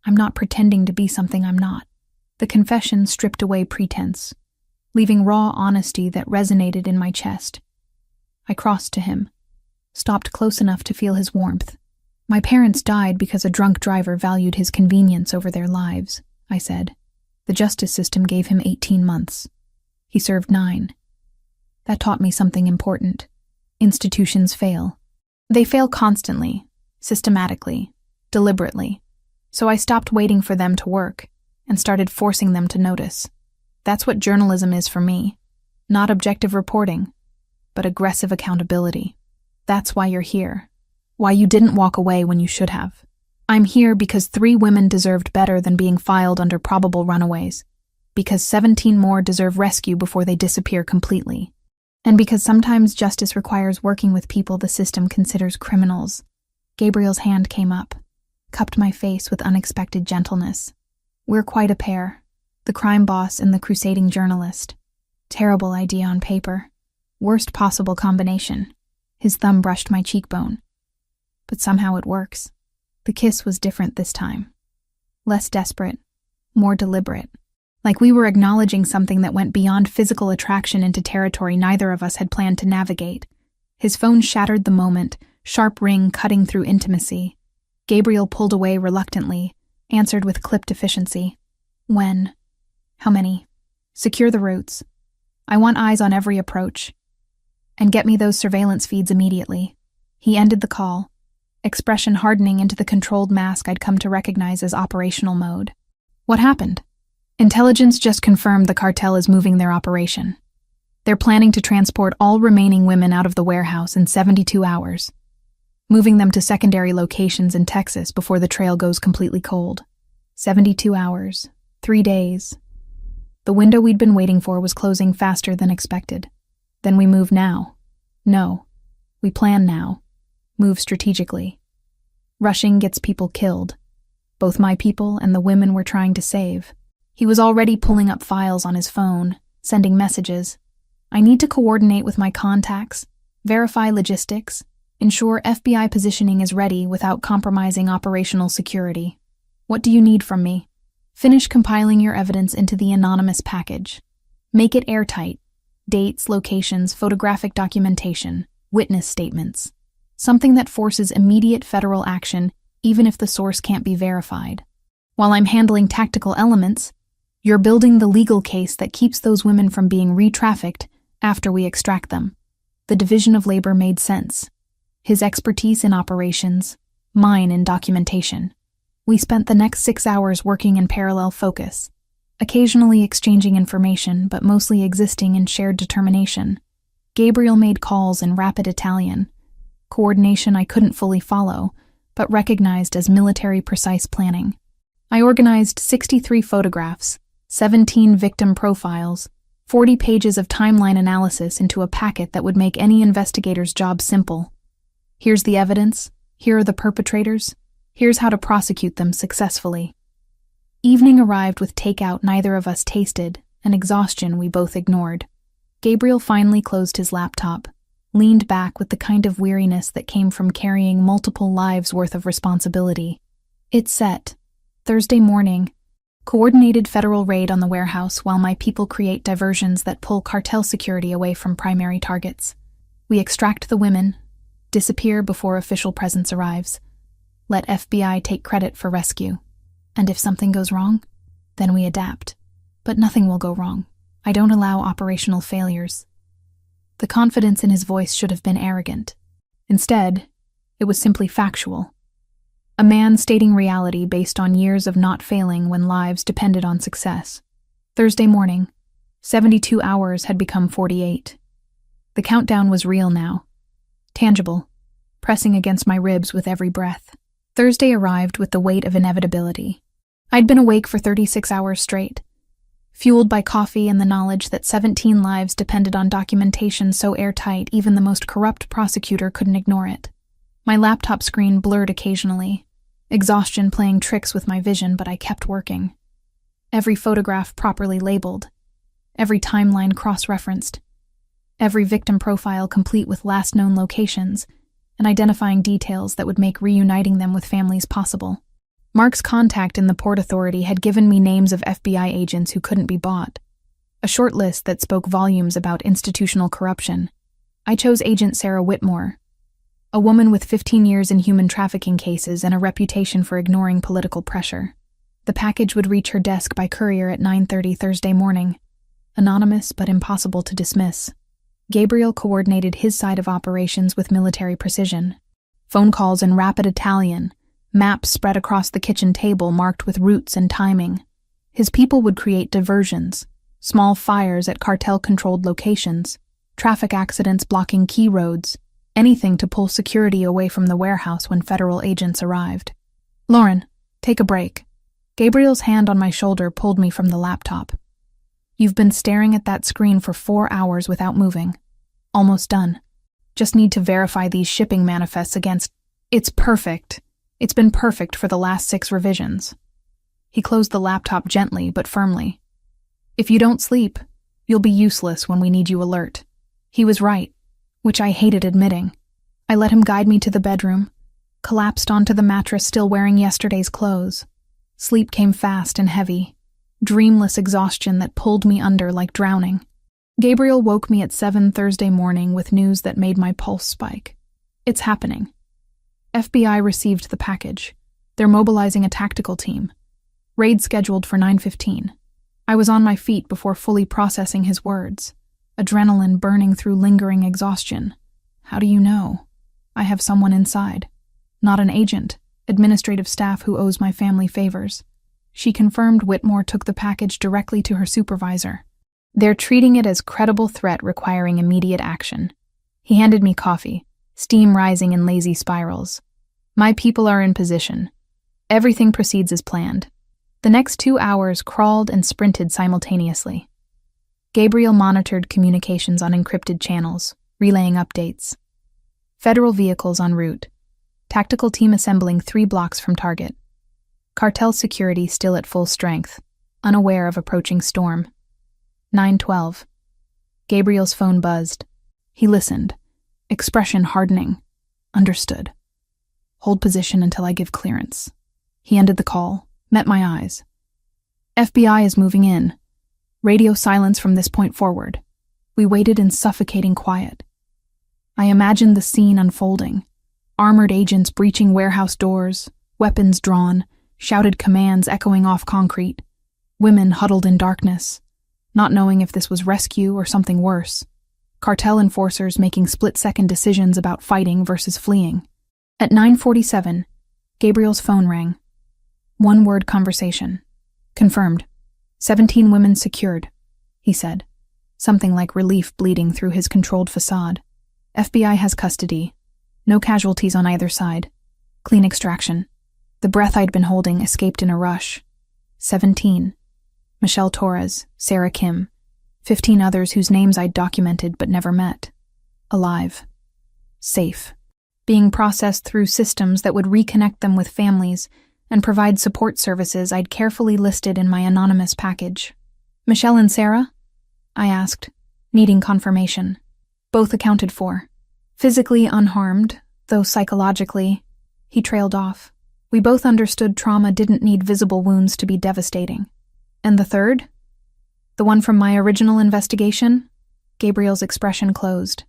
I'm not pretending to be something I'm not. The confession stripped away pretense, leaving raw honesty that resonated in my chest. I crossed to him, stopped close enough to feel his warmth. My parents died because a drunk driver valued his convenience over their lives, I said. The justice system gave him 18 months. He served 9. That taught me something important. Institutions fail. They fail constantly, systematically, deliberately. So I stopped waiting for them to work and started forcing them to notice. That's what journalism is for me. Not objective reporting, but aggressive accountability. That's why you're here. Why you didn't walk away when you should have. I'm here because 3 women deserved better than being filed under probable runaways. Because 17 more deserve rescue before they disappear completely. And because sometimes justice requires working with people the system considers criminals. Gabriel's hand came up, cupped my face with unexpected gentleness. We're quite a pair. The crime boss and the crusading journalist. Terrible idea on paper. Worst possible combination. His thumb brushed my cheekbone. But somehow it works. The kiss was different this time. Less desperate, more deliberate. Like we were acknowledging something that went beyond physical attraction into territory neither of us had planned to navigate. His phone shattered the moment, sharp ring cutting through intimacy. Gabriel pulled away reluctantly, answered with clipped efficiency. When? How many? Secure the routes. I want eyes on every approach. And get me those surveillance feeds immediately. He ended the call, expression hardening into the controlled mask I'd come to recognize as operational mode. What happened? Intelligence just confirmed the cartel is moving their operation. They're planning to transport all remaining women out of the warehouse in 72 hours, moving them to secondary locations in Texas before the trail goes completely cold. 72 hours, 3 days. The window we'd been waiting for was closing faster than expected. Then we move now. No, we plan now. Move strategically. Rushing gets people killed. Both my people and the women we're trying to save. He was already pulling up files on his phone, sending messages. I need to coordinate with my contacts, verify logistics, ensure FBI positioning is ready without compromising operational security. What do you need from me? Finish compiling your evidence into the anonymous package. Make it airtight. Dates, locations, photographic documentation, witness statements. Something that forces immediate federal action even if the source can't be verified. While I'm handling tactical elements, you're building the legal case that keeps those women from being re-trafficked after we extract them. The division of labor made sense. His expertise in operations, mine in documentation. We spent the next 6 hours working in parallel focus, occasionally exchanging information, but mostly existing in shared determination. Gabriel made calls in rapid Italian, coordination I couldn't fully follow, but recognized as military precise planning. I organized 63 photographs, 17 victim profiles, 40 pages of timeline analysis into a packet that would make any investigator's job simple. Here's the evidence, here are the perpetrators, here's how to prosecute them successfully. Evening arrived with takeout neither of us tasted, and exhaustion we both ignored. Gabriel finally closed his laptop, leaned back with the kind of weariness that came from carrying multiple lives' worth of responsibility. It's set. Thursday morning. Coordinated federal raid on the warehouse while my people create diversions that pull cartel security away from primary targets. We extract the women, disappear before official presence arrives. Let FBI take credit for rescue. And if something goes wrong, then we adapt. But nothing will go wrong. I don't allow operational failures. The confidence in his voice should have been arrogant. Instead, it was simply factual. A man stating reality based on years of not failing when lives depended on success. Thursday morning. 72 hours had become 48. The countdown was real now. Tangible, pressing against my ribs with every breath. Thursday arrived with the weight of inevitability. I'd been awake for 36 hours straight, fueled by coffee and the knowledge that 17 lives depended on documentation so airtight even the most corrupt prosecutor couldn't ignore it. My laptop screen blurred occasionally, exhaustion playing tricks with my vision, but I kept working. Every photograph properly labeled, every timeline cross-referenced, every victim profile complete with last known locations and identifying details that would make reuniting them with families possible. Mark's contact in the Port Authority had given me names of FBI agents who couldn't be bought, a short list that spoke volumes about institutional corruption. I chose Agent Sarah Whitmore, a woman with 15 years in human trafficking cases and a reputation for ignoring political pressure. The package would reach her desk by courier at 9:30 Thursday morning, anonymous but impossible to dismiss. Gabriel coordinated his side of operations with military precision. Phone calls in rapid Italian, maps spread across the kitchen table marked with routes and timing. His people would create diversions, small fires at cartel-controlled locations, traffic accidents blocking key roads, anything to pull security away from the warehouse when federal agents arrived. "Lauren, take a break." Gabriel's hand on my shoulder pulled me from the laptop. "You've been staring at that screen for 4 hours without moving. Almost done. Just need to verify these shipping manifests against... It's perfect. It's been perfect for the last 6 revisions." He closed the laptop gently but firmly. "If you don't sleep, you'll be useless when we need you alert." He was right, which I hated admitting. I let him guide me to the bedroom, collapsed onto the mattress still wearing yesterday's clothes. Sleep came fast and heavy, dreamless exhaustion that pulled me under like drowning. Gabriel woke me at 7 Thursday morning with news that made my pulse spike. "It's happening. FBI received the package. They're mobilizing a tactical team. Raid scheduled for 9:15. I was on my feet before fully processing his words, adrenaline burning through lingering exhaustion. "How do you know?" "I have someone inside. Not an agent, administrative staff who owes my family favors." She confirmed Whitmore took the package directly to her supervisor. "They're treating it as credible threat requiring immediate action." He handed me coffee, steam rising in lazy spirals. "My people are in position. Everything proceeds as planned." The next 2 hours crawled and sprinted simultaneously. Gabriel monitored communications on encrypted channels, relaying updates. Federal vehicles en route. Tactical team assembling 3 blocks from target. Cartel security still at full strength, unaware of approaching storm. 9:12. Gabriel's phone buzzed. He listened, expression hardening. "Understood. Hold position until I give clearance." He ended the call, met my eyes. "FBI is moving in. Radio silence from this point forward." We waited in suffocating quiet. I imagined the scene unfolding. Armored agents breaching warehouse doors, weapons drawn, shouted commands echoing off concrete. Women huddled in darkness, not knowing if this was rescue or something worse. Cartel enforcers making split-second decisions about fighting versus fleeing. At 9:47, Gabriel's phone rang. One-word conversation. "Confirmed. 17 women secured," he said, something like relief bleeding through his controlled facade. "FBI has custody. No casualties on either side. Clean extraction." The breath I'd been holding escaped in a rush. 17. Michelle Torres, Sarah Kim, 15 others whose names I'd documented but never met. Alive. Safe. Being processed through systems that would reconnect them with families and provide support services I'd carefully listed in my anonymous package. "Michelle and Sarah?" I asked, needing confirmation. "Both accounted for. Physically unharmed, though psychologically..." He trailed off. "We both understood trauma didn't need visible wounds to be devastating." "And the third? The one from my original investigation?" Gabriel's expression closed.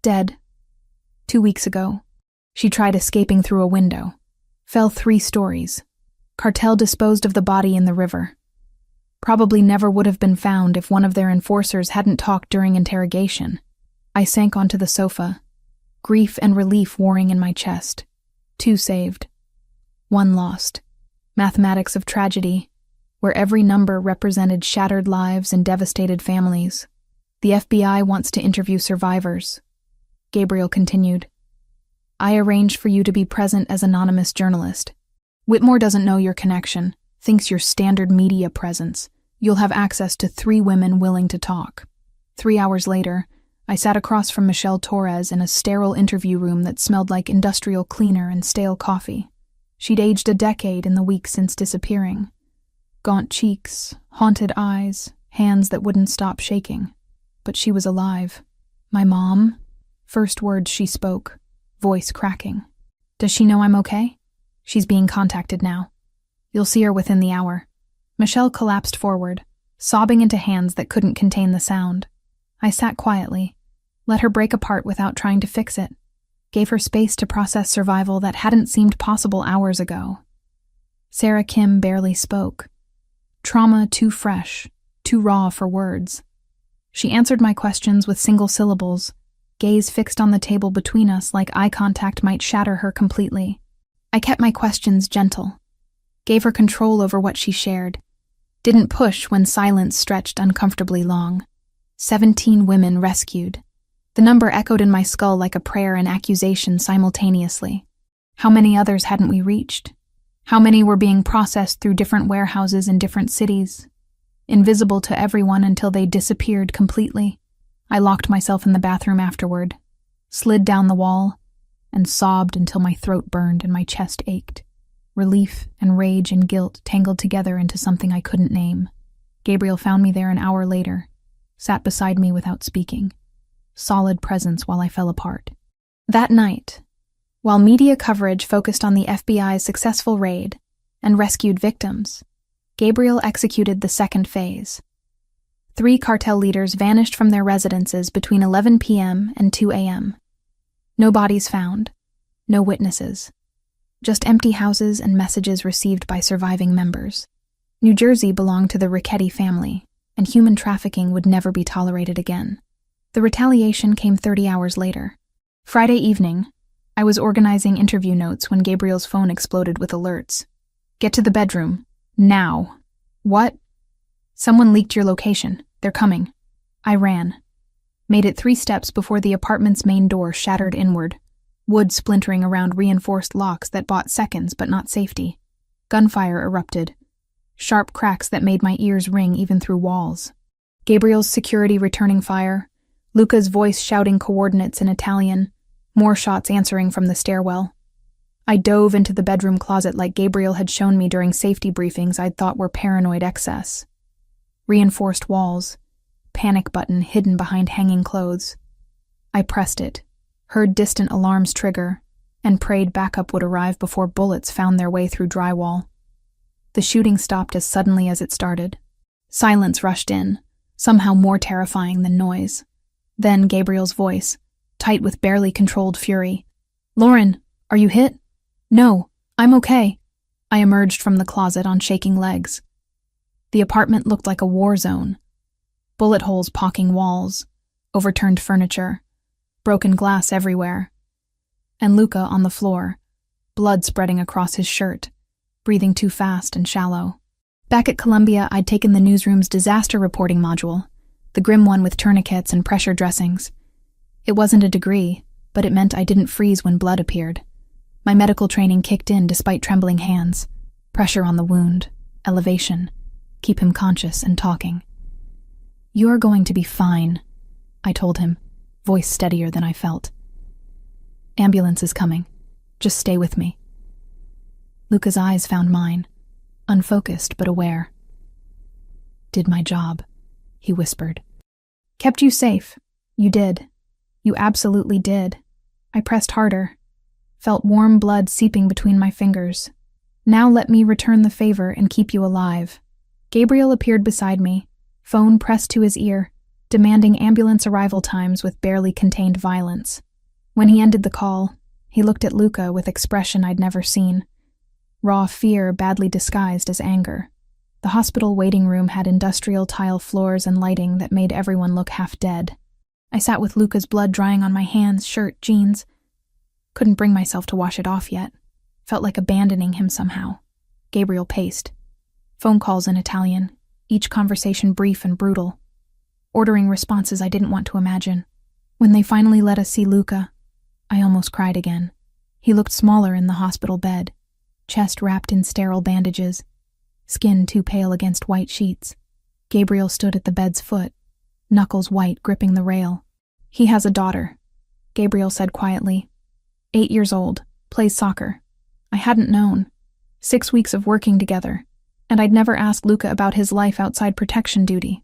"Dead. 2 weeks ago. She tried escaping through a window. Fell 3 stories. Cartel disposed of the body in the river. Probably never would have been found if one of their enforcers hadn't talked during interrogation." I sank onto the sofa, grief and relief warring in my chest. 2 saved. 1 lost. Mathematics of tragedy. where every number represented shattered lives and devastated families. The FBI wants to interview survivors. Gabriel continued. I arranged for you to be present as anonymous journalist. Whitmore doesn't know your connection, thinks you're standard media presence. You'll have access to 3 women willing to talk. 3 hours later, I sat across from Michelle Torres in a sterile interview room that smelled like industrial cleaner and stale coffee. She'd aged a decade in the week since disappearing. Gaunt cheeks, haunted eyes, hands that wouldn't stop shaking. But she was alive. My mom? First words she spoke, voice cracking. Does she know I'm okay? She's being contacted now. You'll see her within the hour. Michelle collapsed forward, sobbing into hands that couldn't contain the sound. I sat quietly, let her break apart without trying to fix it, gave her space to process survival that hadn't seemed possible hours ago. Sarah Kim barely spoke. Trauma too fresh, too raw for words. She answered my questions with single syllables, gaze fixed on the table between us like eye contact might shatter her completely. I kept my questions gentle, gave her control over what she shared, didn't push when silence stretched uncomfortably long. 17 women rescued. The number echoed in my skull like a prayer and accusation simultaneously. How many others hadn't we reached? How many were being processed through different warehouses in different cities, invisible to everyone until they disappeared completely? I locked myself in the bathroom afterward, slid down the wall, and sobbed until my throat burned and my chest ached. Relief and rage and guilt tangled together into something I couldn't name. Gabriel found me there an hour later, sat beside me without speaking. Solid presence while I fell apart. That night, while media coverage focused on the FBI's successful raid and rescued victims, Gabriel executed the second phase. 3 cartel leaders vanished from their residences between 11 p.m. and 2 a.m. No bodies found, no witnesses, just empty houses and messages received by surviving members. New Jersey belonged to the Ricchetti family, and human trafficking would never be tolerated again. The retaliation came 30 hours later. Friday evening, I was organizing interview notes when Gabriel's phone exploded with alerts. Get to the bedroom. Now. What? Someone leaked your location. They're coming. I ran. Made it 3 steps before the apartment's main door shattered inward, wood splintering around reinforced locks that bought seconds but not safety. Gunfire erupted, sharp cracks that made my ears ring even through walls. Gabriel's security returning fire, Luca's voice shouting coordinates in Italian, more shots answering from the stairwell. I dove into the bedroom closet like Gabriel had shown me during safety briefings I'd thought were paranoid excess. Reinforced walls, panic button hidden behind hanging clothes. I pressed it, heard distant alarms trigger, and prayed backup would arrive before bullets found their way through drywall. The shooting stopped as suddenly as it started. Silence rushed in, somehow more terrifying than noise. Then Gabriel's voice, tight with barely controlled fury. Lauren, are you hit? No, I'm okay. I emerged from the closet on shaking legs. The apartment looked like a war zone. Bullet holes pocking walls, overturned furniture, broken glass everywhere. And Luca on the floor, blood spreading across his shirt, breathing too fast and shallow. Back at Columbia, I'd taken the newsroom's disaster reporting module, the grim one with tourniquets and pressure dressings. It wasn't a degree, but it meant I didn't freeze when blood appeared. My medical training kicked in despite trembling hands. Pressure on the wound, elevation, keep him conscious and talking. You're going to be fine, I told him, voice steadier than I felt. Ambulance is coming. Just stay with me. Luca's eyes found mine, unfocused but aware. Did my job, he whispered. Kept you safe. You did. You absolutely did. I pressed harder, felt warm blood seeping between my fingers. Now let me return the favor and keep you alive. Gabriel appeared beside me, phone pressed to his ear, demanding ambulance arrival times with barely contained violence. When he ended the call, he looked at Luca with expression I'd never seen. Raw fear badly disguised as anger. The hospital waiting room had industrial tile floors and lighting that made everyone look half dead. I sat with Luca's blood drying on my hands, shirt, jeans. Couldn't bring myself to wash it off yet. Felt like abandoning him somehow. Gabriel paced. Phone calls in Italian, each conversation brief and brutal. Ordering responses I didn't want to imagine. When they finally let us see Luca, I almost cried again. He looked smaller in the hospital bed, chest wrapped in sterile bandages, skin too pale against white sheets. Gabriel stood at the bed's foot, knuckles white gripping the rail. He has a daughter, Gabriel said quietly. 8 years old, plays soccer. I hadn't known. 6 weeks of working together, and I'd never asked Luca about his life outside protection duty.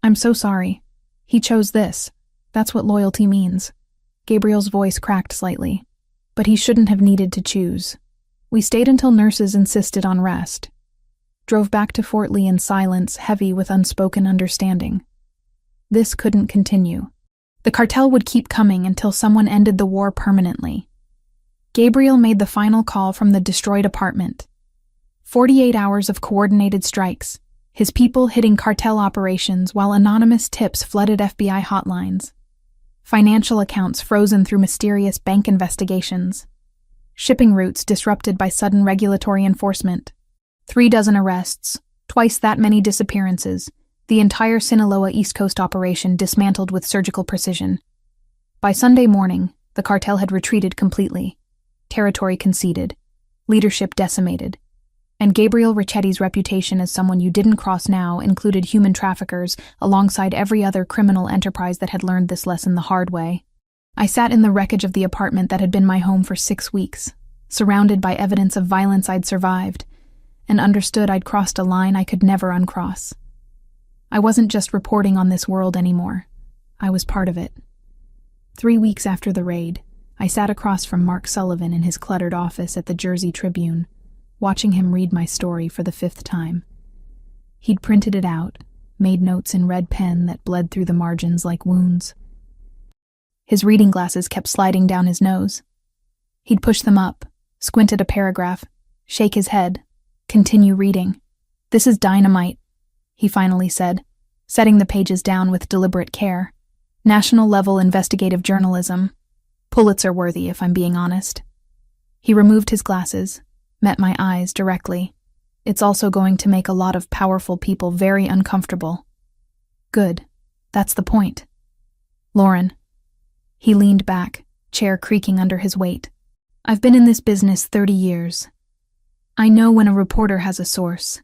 I'm so sorry. He chose this. That's what loyalty means. Gabriel's voice cracked slightly. But he shouldn't have needed to choose. We stayed until nurses insisted on rest. Drove back to Fort Lee in silence, heavy with unspoken understanding. This couldn't continue. The cartel would keep coming until someone ended the war permanently. Gabriel made the final call from the destroyed apartment. 48 hours of coordinated strikes, his people hitting cartel operations while anonymous tips flooded FBI hotlines. Financial accounts frozen through mysterious bank investigations. Shipping routes disrupted by sudden regulatory enforcement. 3 dozen arrests, twice that many disappearances, the entire Sinaloa East Coast operation dismantled with surgical precision. By Sunday morning, the cartel had retreated completely. Territory conceded. Leadership decimated. And Gabriel Ricchetti's reputation as someone you didn't cross now included human traffickers alongside every other criminal enterprise that had learned this lesson the hard way. I sat in the wreckage of the apartment that had been my home for 6 weeks, surrounded by evidence of violence I'd survived, and understood I'd crossed a line I could never uncross. I wasn't just reporting on this world anymore. I was part of it. 3 weeks after the raid, I sat across from Mark Sullivan in his cluttered office at the Jersey Tribune, watching him read my story for the 5th time. He'd printed it out, made notes in red pen that bled through the margins like wounds. His reading glasses kept sliding down his nose. He'd push them up, squint at a paragraph, shake his head, continue reading. "This is dynamite," he finally said, setting the pages down with deliberate care. "National-level investigative journalism. Pulitzer-worthy, if I'm being honest." He removed his glasses, met my eyes directly. "It's also going to make a lot of powerful people very uncomfortable." "Good. That's the point." "Lauren." He leaned back, chair creaking under his weight. "I've been in this business 30 years. I know when a reporter has a source,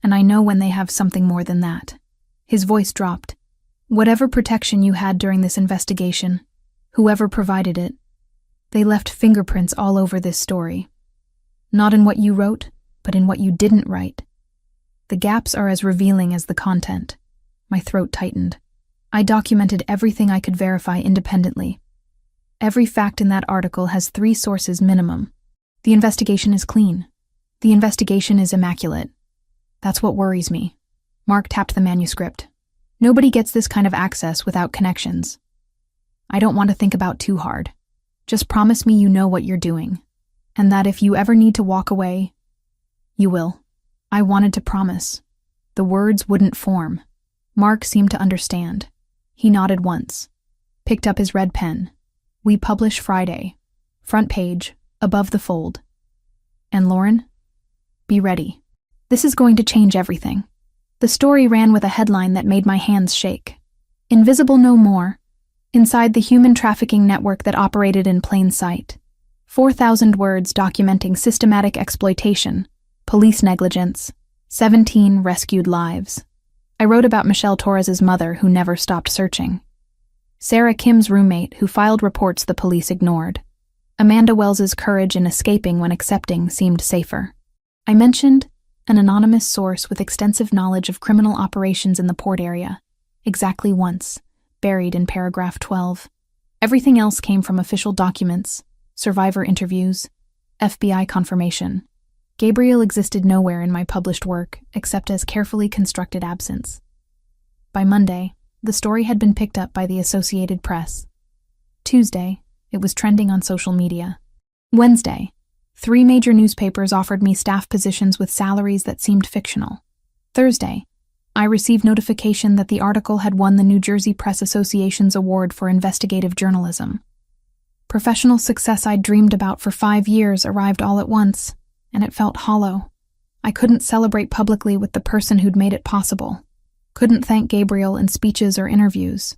and I know when they have something more than that." His voice dropped. "Whatever protection you had during this investigation, whoever provided it, they left fingerprints all over this story. Not in what you wrote, but in what you didn't write. The gaps are as revealing as the content." My throat tightened. "I documented everything I could verify independently. Every fact in that article has 3 sources minimum. The investigation is clean. The investigation is immaculate. That's what worries me." Mark tapped the manuscript. "Nobody gets this kind of access without connections. I don't want to think about too hard. Just promise me you know what you're doing, and that if you ever need to walk away, you will." I wanted to promise. The words wouldn't form. Mark seemed to understand. He nodded once, picked up his red pen. "We publish Friday. Front page, above the fold. And Lauren, be ready. This is going to change everything." The story ran with a headline that made my hands shake. "Invisible no more. Inside the human trafficking network that operated in plain sight. 4,000 words documenting systematic exploitation, police negligence, 17 rescued lives." I wrote about Michelle Torres's mother who never stopped searching. Sarah Kim's roommate who filed reports the police ignored. Amanda Wells's courage in escaping when accepting seemed safer. I mentioned an anonymous source with extensive knowledge of criminal operations in the port area, exactly once, buried in paragraph 12. Everything else came from official documents, survivor interviews, FBI confirmation. Gabriel existed nowhere in my published work except as carefully constructed absence. By Monday, the story had been picked up by the Associated Press. Tuesday, it was trending on social media. Wednesday, 3 major newspapers offered me staff positions with salaries that seemed fictional. Thursday, I received notification that the article had won the New Jersey Press Association's award for investigative journalism. Professional success I'd dreamed about for 5 years arrived all at once, and it felt hollow. I couldn't celebrate publicly with the person who'd made it possible. Couldn't thank Gabriel in speeches or interviews.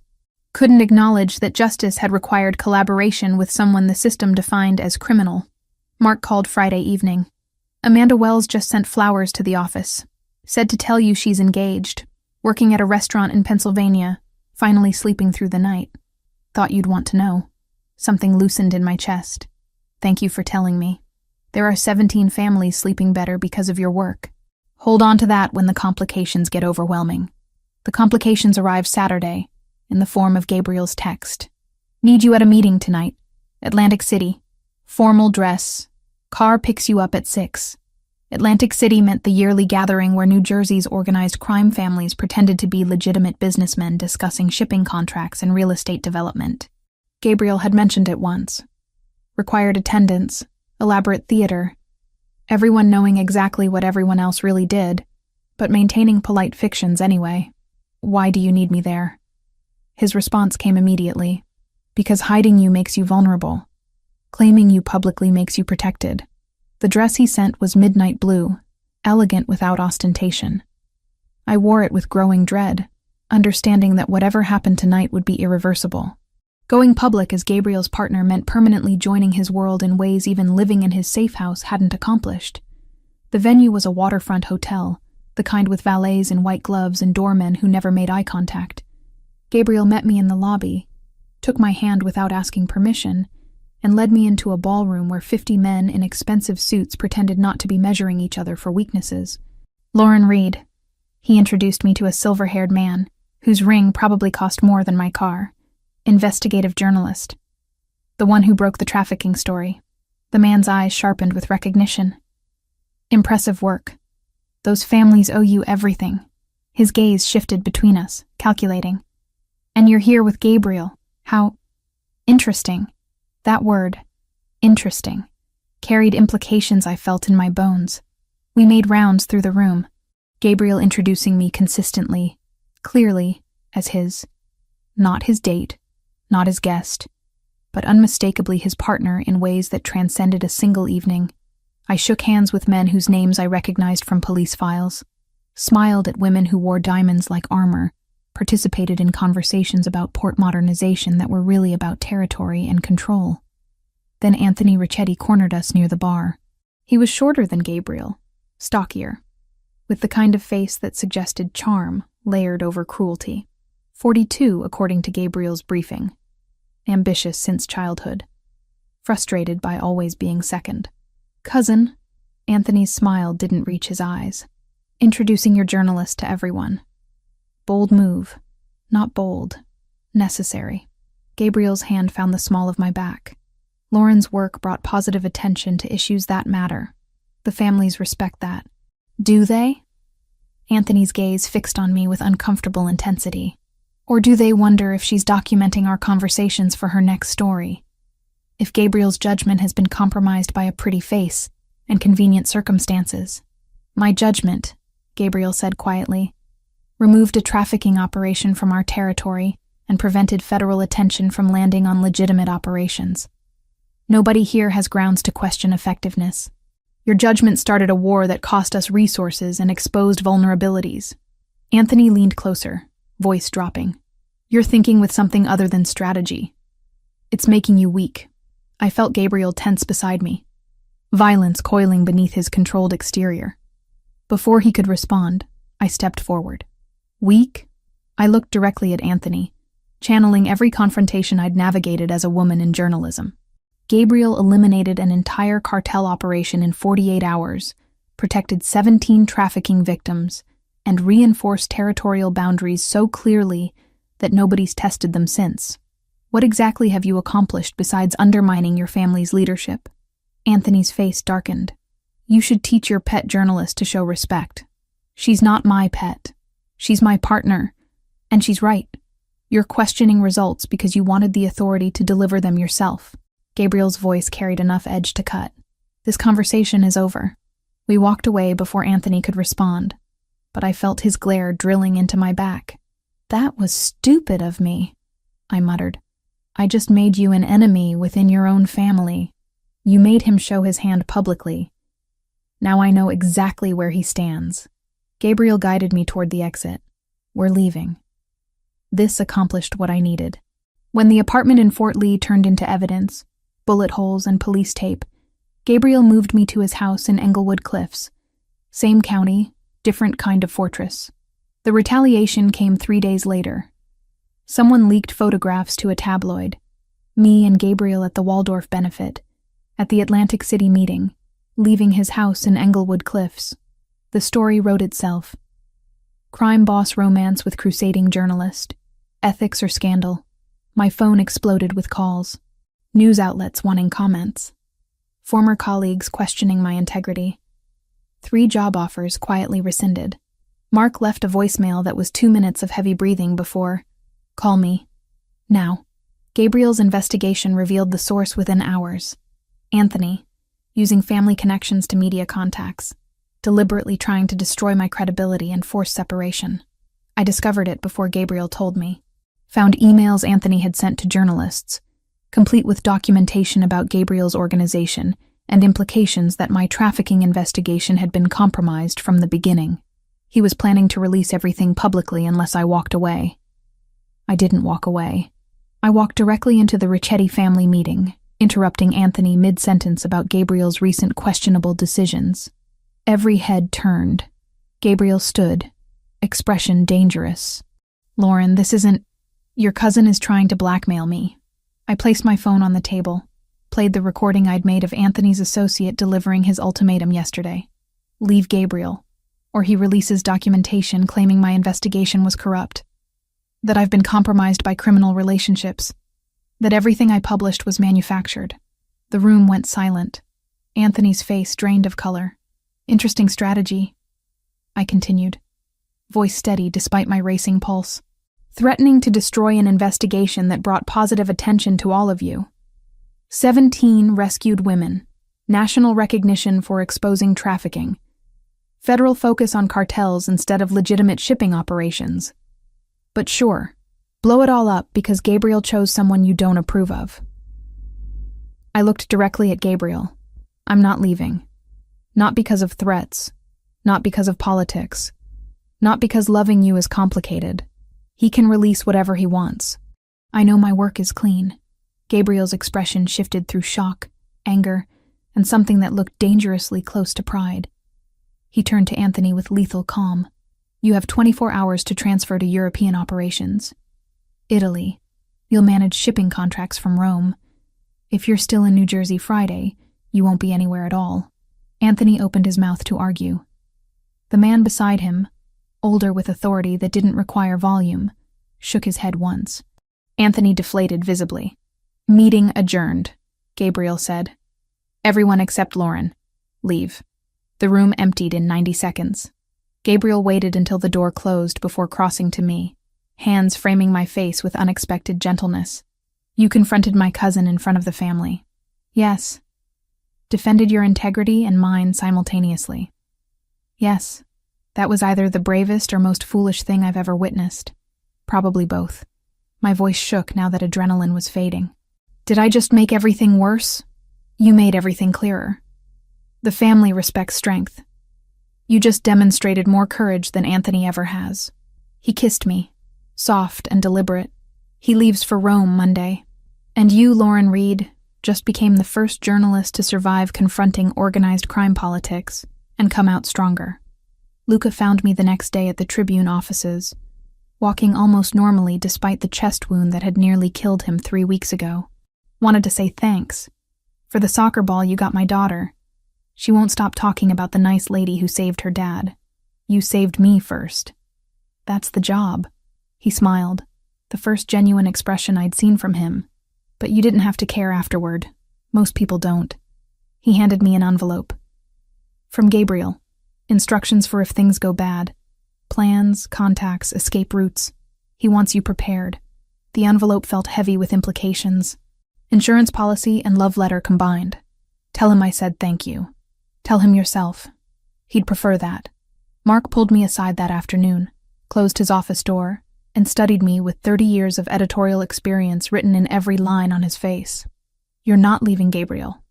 Couldn't acknowledge that justice had required collaboration with someone the system defined as criminal. Mark called Friday evening. Amanda Wells just sent flowers to the office. Said to tell you she's engaged, working at a restaurant in Pennsylvania, finally sleeping through the night. Thought you'd want to know. Something loosened in my chest. Thank you for telling me. There are 17 families sleeping better because of your work. Hold on to that when the complications get overwhelming. The complications arrive Saturday, in the form of Gabriel's text. Need you at a meeting tonight. Atlantic City. Formal dress. Car picks you up at 6. Atlantic City meant the yearly gathering where New Jersey's organized crime families pretended to be legitimate businessmen discussing shipping contracts and real estate development. Gabriel had mentioned it once. Required attendance, elaborate theater, everyone knowing exactly what everyone else really did, but maintaining polite fictions anyway. Why do you need me there? His response came immediately. Because hiding you makes you vulnerable. Claiming you publicly makes you protected. The dress he sent was midnight blue, elegant without ostentation. I wore it with growing dread, understanding that whatever happened tonight would be irreversible. Going public as Gabriel's partner meant permanently joining his world in ways even living in his safe house hadn't accomplished. The venue was a waterfront hotel, the kind with valets in white gloves and doormen who never made eye contact. Gabriel met me in the lobby, took my hand without asking permission, and led me into a ballroom where 50 men in expensive suits pretended not to be measuring each other for weaknesses. Lauren Reed. He introduced me to a silver-haired man, whose ring probably cost more than my car. Investigative journalist. The one who broke the trafficking story. The man's eyes sharpened with recognition. Impressive work. Those families owe you everything. His gaze shifted between us, calculating. And you're here with Gabriel. How interesting. That word, interesting, carried implications I felt in my bones. We made rounds through the room, Gabriel introducing me consistently, clearly, as his, not his date, not his guest, but unmistakably his partner in ways that transcended a single evening. I shook hands with men whose names I recognized from police files, smiled at women who wore diamonds like armor, participated in conversations about port modernization that were really about territory and control. Then Anthony Ricchetti cornered us near the bar. He was shorter than Gabriel, stockier, with the kind of face that suggested charm layered over cruelty. 42, according to Gabriel's briefing. Ambitious since childhood. Frustrated by always being second. Cousin, Anthony's smile didn't reach his eyes. Introducing your journalist to everyone. Bold move. Not bold. Necessary. Gabriel's hand found the small of my back. Lauren's work brought positive attention to issues that matter. The families respect that. Do they? Anthony's gaze fixed on me with uncomfortable intensity. Or do they wonder if she's documenting our conversations for her next story? If Gabriel's judgment has been compromised by a pretty face and convenient circumstances? My judgment, Gabriel said quietly, removed a trafficking operation from our territory and prevented federal attention from landing on legitimate operations. Nobody here has grounds to question effectiveness. Your judgment started a war that cost us resources and exposed vulnerabilities. Anthony leaned closer, voice dropping. You're thinking with something other than strategy. It's making you weak. I felt Gabriel tense beside me, violence coiling beneath his controlled exterior. Before he could respond, I stepped forward. Weak? I looked directly at Anthony, channeling every confrontation I'd navigated as a woman in journalism. Gabriel eliminated an entire cartel operation in 48 hours, protected 17 trafficking victims, and reinforced territorial boundaries so clearly that nobody's tested them since. What exactly have you accomplished besides undermining your family's leadership? Anthony's face darkened. You should teach your pet journalist to show respect. She's not my pet. She's my partner. And she's right. You're questioning results because you wanted the authority to deliver them yourself. Gabriel's voice carried enough edge to cut. This conversation is over. We walked away before Anthony could respond, but I felt his glare drilling into my back. That was stupid of me, I muttered. I just made you an enemy within your own family. You made him show his hand publicly. Now I know exactly where he stands. Gabriel guided me toward the exit. We're leaving. This accomplished what I needed. When the apartment in Fort Lee turned into evidence, bullet holes and police tape, Gabriel moved me to his house in Englewood Cliffs. Same county, different kind of fortress. The retaliation came 3 days later. Someone leaked photographs to a tabloid. Me and Gabriel at the Waldorf benefit, at the Atlantic City meeting, leaving his house in Englewood Cliffs. The story wrote itself. Crime boss romance with crusading journalist. Ethics or scandal. My phone exploded with calls. News outlets wanting comments. Former colleagues questioning my integrity. 3 job offers quietly rescinded. Mark left a voicemail that was 2 minutes of heavy breathing before, "Call me. Now." Gabriel's investigation revealed the source within hours. Anthony, using family connections to media contacts, deliberately trying to destroy my credibility and force separation. I discovered it before Gabriel told me. Found emails Anthony had sent to journalists, complete with documentation about Gabriel's organization and implications that my trafficking investigation had been compromised from the beginning. He was planning to release everything publicly unless I walked away. I didn't walk away. I walked directly into the Ricchetti family meeting, interrupting Anthony mid-sentence about Gabriel's recent questionable decisions. Every head turned. Gabriel stood, expression dangerous. "Lauren, this isn't... Your cousin is trying to blackmail me." I placed my phone on the table, played the recording I'd made of Anthony's associate delivering his ultimatum yesterday. Leave Gabriel, or he releases documentation claiming my investigation was corrupt, that I've been compromised by criminal relationships, that everything I published was manufactured. The room went silent. Anthony's face drained of color. "Interesting strategy," I continued, voice steady despite my racing pulse. "Threatening to destroy an investigation that brought positive attention to all of you. 17 rescued women, national recognition for exposing trafficking, federal focus on cartels instead of legitimate shipping operations. But sure, blow it all up because Gabriel chose someone you don't approve of." I looked directly at Gabriel. "I'm not leaving. Not because of threats. Not because of politics. Not because loving you is complicated. He can release whatever he wants. I know my work is clean." Gabriel's expression shifted through shock, anger, and something that looked dangerously close to pride. He turned to Anthony with lethal calm. "You have 24 hours to transfer to European operations. Italy. You'll manage shipping contracts from Rome. If you're still in New Jersey Friday, you won't be anywhere at all." Anthony opened his mouth to argue. The man beside him, older with authority that didn't require volume, shook his head once. Anthony deflated visibly. "Meeting adjourned," Gabriel said. "Everyone except Lauren. Leave." The room emptied in 90 seconds. Gabriel waited until the door closed before crossing to me, hands framing my face with unexpected gentleness. "You confronted my cousin in front of the family." "Yes." "Defended your integrity and mine simultaneously." "Yes. That was either the bravest or most foolish thing I've ever witnessed. Probably both." My voice shook now that adrenaline was fading. "Did I just make everything worse? You made everything clearer. The family respects strength. You just demonstrated more courage than Anthony ever has." He kissed me, soft and deliberate. "He leaves for Rome Monday. And you, Lauren Reed, just became the first journalist to survive confronting organized crime politics and come out stronger." Luca found me the next day at the Tribune offices, walking almost normally despite the chest wound that had nearly killed him 3 weeks ago. "Wanted to say thanks. For the soccer ball you got my daughter. She won't stop talking about the nice lady who saved her dad. You saved me first. That's the job." He smiled, the first genuine expression I'd seen from him. "But you didn't have to care afterward. Most people don't." He handed me an envelope. "From Gabriel. Instructions for if things go bad. Plans, contacts, escape routes. He wants you prepared." The envelope felt heavy with implications. "Insurance policy and love letter combined. Tell him I said thank you. Tell him yourself. He'd prefer that." Mark pulled me aside that afternoon, closed his office door, and studied me with 30 years of editorial experience written in every line on his face. "You're not leaving Gabriel.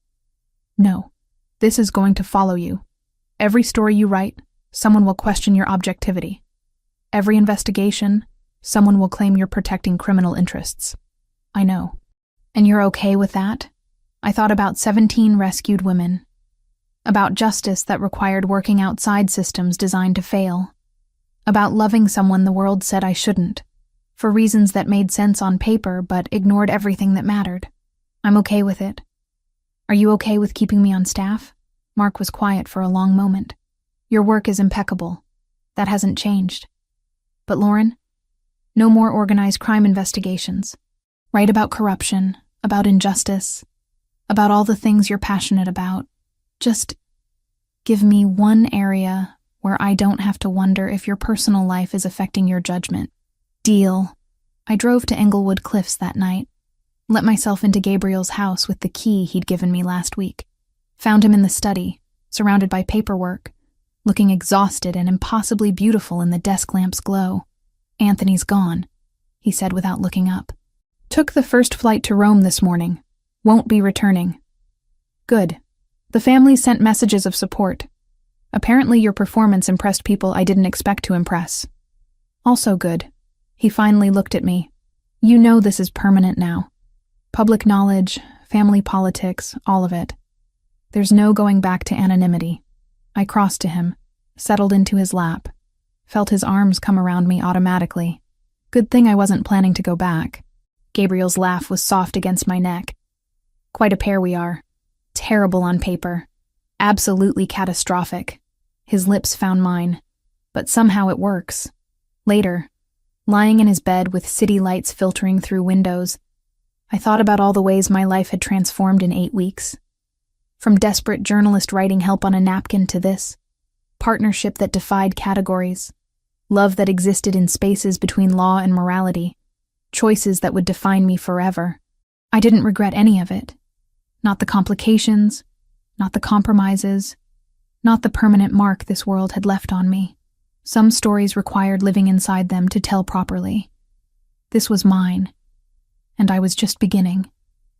No, this is going to follow you. Every story you write, someone will question your objectivity. Every investigation, someone will claim you're protecting criminal interests. I know. And you're okay with that? I thought about 17 rescued women. About justice that required working outside systems designed to fail. About loving someone the world said I shouldn't, for reasons that made sense on paper but ignored everything that mattered. I'm okay with it. Are you okay with keeping me on staff? Mark was quiet for a long moment. Your work is impeccable. That hasn't changed. But Lauren, no more organized crime investigations. Write about corruption, about injustice, about all the things you're passionate about. Just give me one area where I don't have to wonder if your personal life is affecting your judgment. Deal. I drove to Englewood Cliffs that night, let myself into Gabriel's house with the key he'd given me last week. Found him in the study, surrounded by paperwork, looking exhausted and impossibly beautiful in the desk lamp's glow. Anthony's gone, he said without looking up. Took the first flight to Rome this morning. Won't be returning. Good. The family sent messages of support. Apparently your performance impressed people I didn't expect to impress. Also good. He finally looked at me. You know this is permanent now. Public knowledge, family politics, all of it. There's no going back to anonymity. I crossed to him, settled into his lap, felt his arms come around me automatically. Good thing I wasn't planning to go back. Gabriel's laugh was soft against my neck. Quite a pair we are. Terrible on paper. Absolutely catastrophic. His lips found mine. But somehow it works. Later, lying in his bed with city lights filtering through windows, I thought about all the ways my life had transformed in 8 weeks. From desperate journalist writing help on a napkin to this, partnership that defied categories, love that existed in spaces between law and morality, choices that would define me forever. I didn't regret any of it. Not the complications, not the compromises, not the permanent mark this world had left on me. Some stories required living inside them to tell properly. This was mine, and I was just beginning.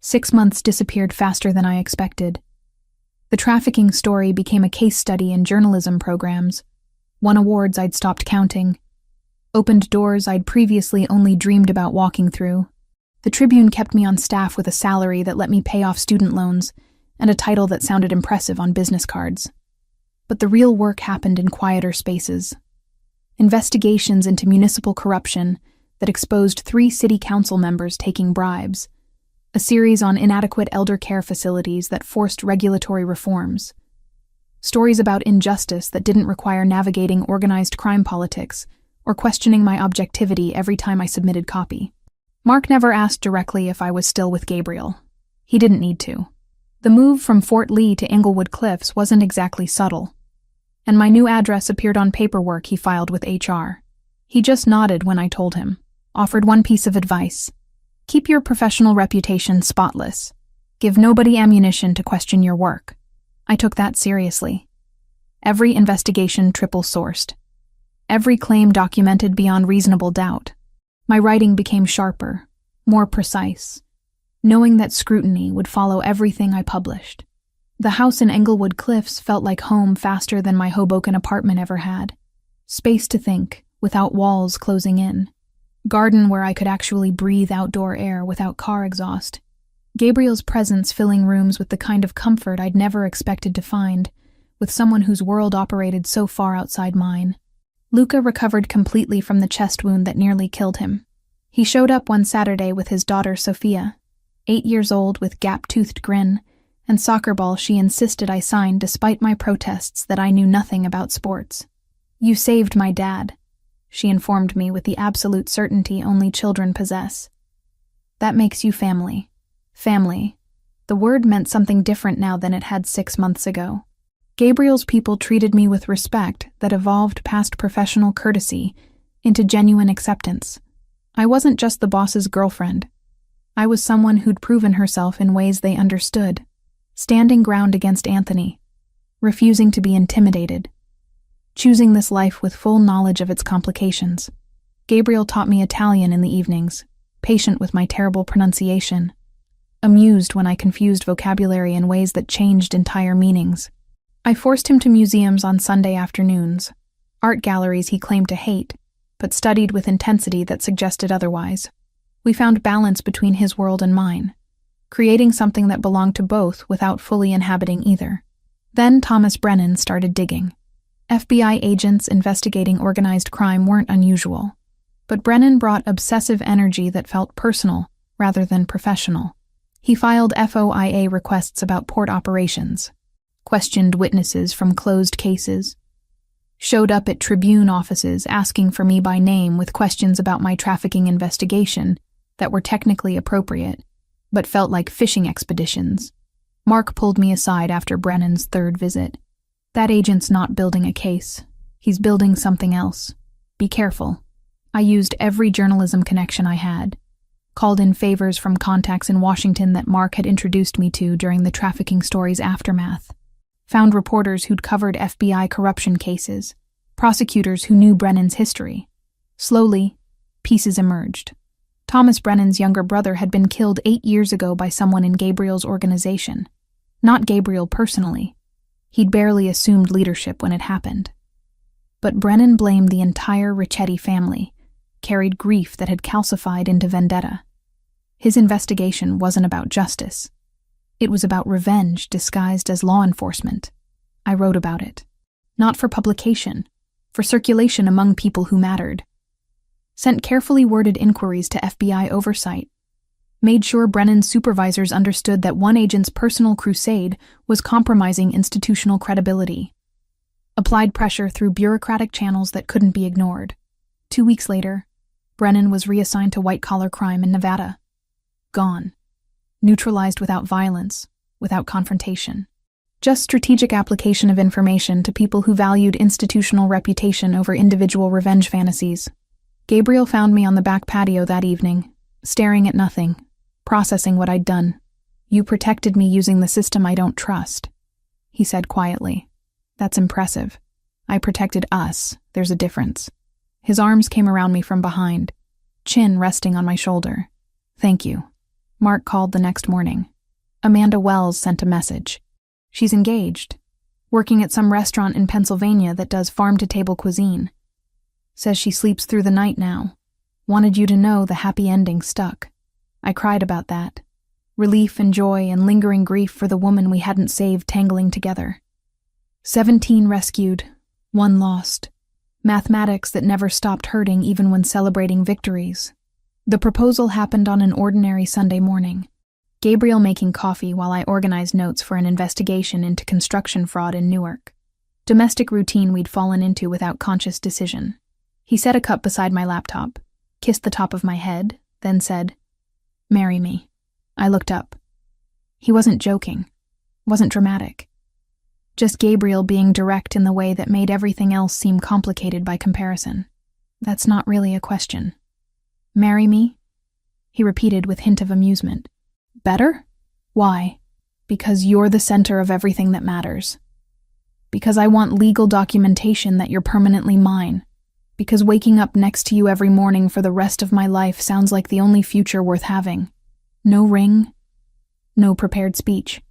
6 months disappeared faster than I expected. The trafficking story became a case study in journalism programs, won awards I'd stopped counting, opened doors I'd previously only dreamed about walking through. The Tribune kept me on staff with a salary that let me pay off student loans and a title that sounded impressive on business cards. But the real work happened in quieter spaces. Investigations into municipal corruption that exposed 3 city council members taking bribes, a series on inadequate elder care facilities that forced regulatory reforms, stories about injustice that didn't require navigating organized crime politics or questioning my objectivity every time I submitted copy. Mark never asked directly if I was still with Gabriel. He didn't need to. The move from Fort Lee to Englewood Cliffs wasn't exactly subtle, and my new address appeared on paperwork he filed with HR. He just nodded when I told him, offered one piece of advice. Keep your professional reputation spotless. Give nobody ammunition to question your work. I took that seriously. Every investigation triple-sourced. Every claim documented beyond reasonable doubt. My writing became sharper, more precise, knowing that scrutiny would follow everything I published. The house in Englewood Cliffs felt like home faster than my Hoboken apartment ever had. Space to think, without walls closing in. Garden where I could actually breathe outdoor air without car exhaust. Gabriel's presence filling rooms with the kind of comfort I'd never expected to find, with someone whose world operated so far outside mine. Luca recovered completely from the chest wound that nearly killed him. He showed up one Saturday with his daughter Sophia, 8 years old with gap-toothed grin, and soccer ball she insisted I sign despite my protests that I knew nothing about sports. You saved my dad, she informed me with the absolute certainty only children possess. That makes you family. Family. The word meant something different now than it had 6 months ago. Gabriel's people treated me with respect that evolved past professional courtesy into genuine acceptance. I wasn't just the boss's girlfriend. I was someone who'd proven herself in ways they understood, standing ground against Anthony, refusing to be intimidated, choosing this life with full knowledge of its complications. Gabriel taught me Italian in the evenings, patient with my terrible pronunciation, amused when I confused vocabulary in ways that changed entire meanings. I forced him to museums on Sunday afternoons, art galleries he claimed to hate, but studied with intensity that suggested otherwise. We found balance between his world and mine, creating something that belonged to both without fully inhabiting either. Then Thomas Brennan started digging. FBI agents investigating organized crime weren't unusual, but Brennan brought obsessive energy that felt personal rather than professional. He filed FOIA requests about port operations, questioned witnesses from closed cases, showed up at Tribune offices asking for me by name with questions about my trafficking investigation that were technically appropriate, but felt like fishing expeditions. Mark pulled me aside after Brennan's third visit. That agent's not building a case. He's building something else. Be careful. I used every journalism connection I had, called in favors from contacts in Washington that Mark had introduced me to during the trafficking story's aftermath, found reporters who'd covered FBI corruption cases, prosecutors who knew Brennan's history. Slowly, pieces emerged. Thomas Brennan's younger brother had been killed 8 years ago by someone in Gabriel's organization. Not Gabriel personally. He'd barely assumed leadership when it happened. But Brennan blamed the entire Ricchetti family, carried grief that had calcified into vendetta. His investigation wasn't about justice. It was about revenge disguised as law enforcement. I wrote about it. Not for publication, for circulation among people who mattered. Sent carefully worded inquiries to FBI oversight. Made sure Brennan's supervisors understood that one agent's personal crusade was compromising institutional credibility. Applied pressure through bureaucratic channels that couldn't be ignored. 2 weeks later, Brennan was reassigned to white-collar crime in Nevada. Gone. Neutralized without violence, without confrontation. Just strategic application of information to people who valued institutional reputation over individual revenge fantasies. Gabriel found me on the back patio that evening, staring at nothing, processing what I'd done. "You protected me using the system I don't trust," he said quietly. "That's impressive. I protected us. There's a difference." His arms came around me from behind, chin resting on my shoulder. "Thank you." Mark called the next morning. Amanda Wells sent a message. She's engaged, working at some restaurant in Pennsylvania that does farm-to-table cuisine. Says she sleeps through the night now. Wanted you to know the happy ending stuck. I cried about that. Relief and joy and lingering grief for the woman we hadn't saved tangling together. 17 rescued, 1 lost. Mathematics that never stopped hurting even when celebrating victories. The proposal happened on an ordinary Sunday morning. Gabriel making coffee while I organized notes for an investigation into construction fraud in Newark. Domestic routine we'd fallen into without conscious decision. He set a cup beside my laptop, kissed the top of my head, then said, "Marry me." I looked up. He wasn't joking, wasn't dramatic. Just Gabriel being direct in the way that made everything else seem complicated by comparison. "That's not really a question." "Marry me?" he repeated with hint of amusement. "Better? Why?" "Because you're the center of everything that matters. Because I want legal documentation that you're permanently mine. Because waking up next to you every morning for the rest of my life sounds like the only future worth having. No ring, no prepared speech.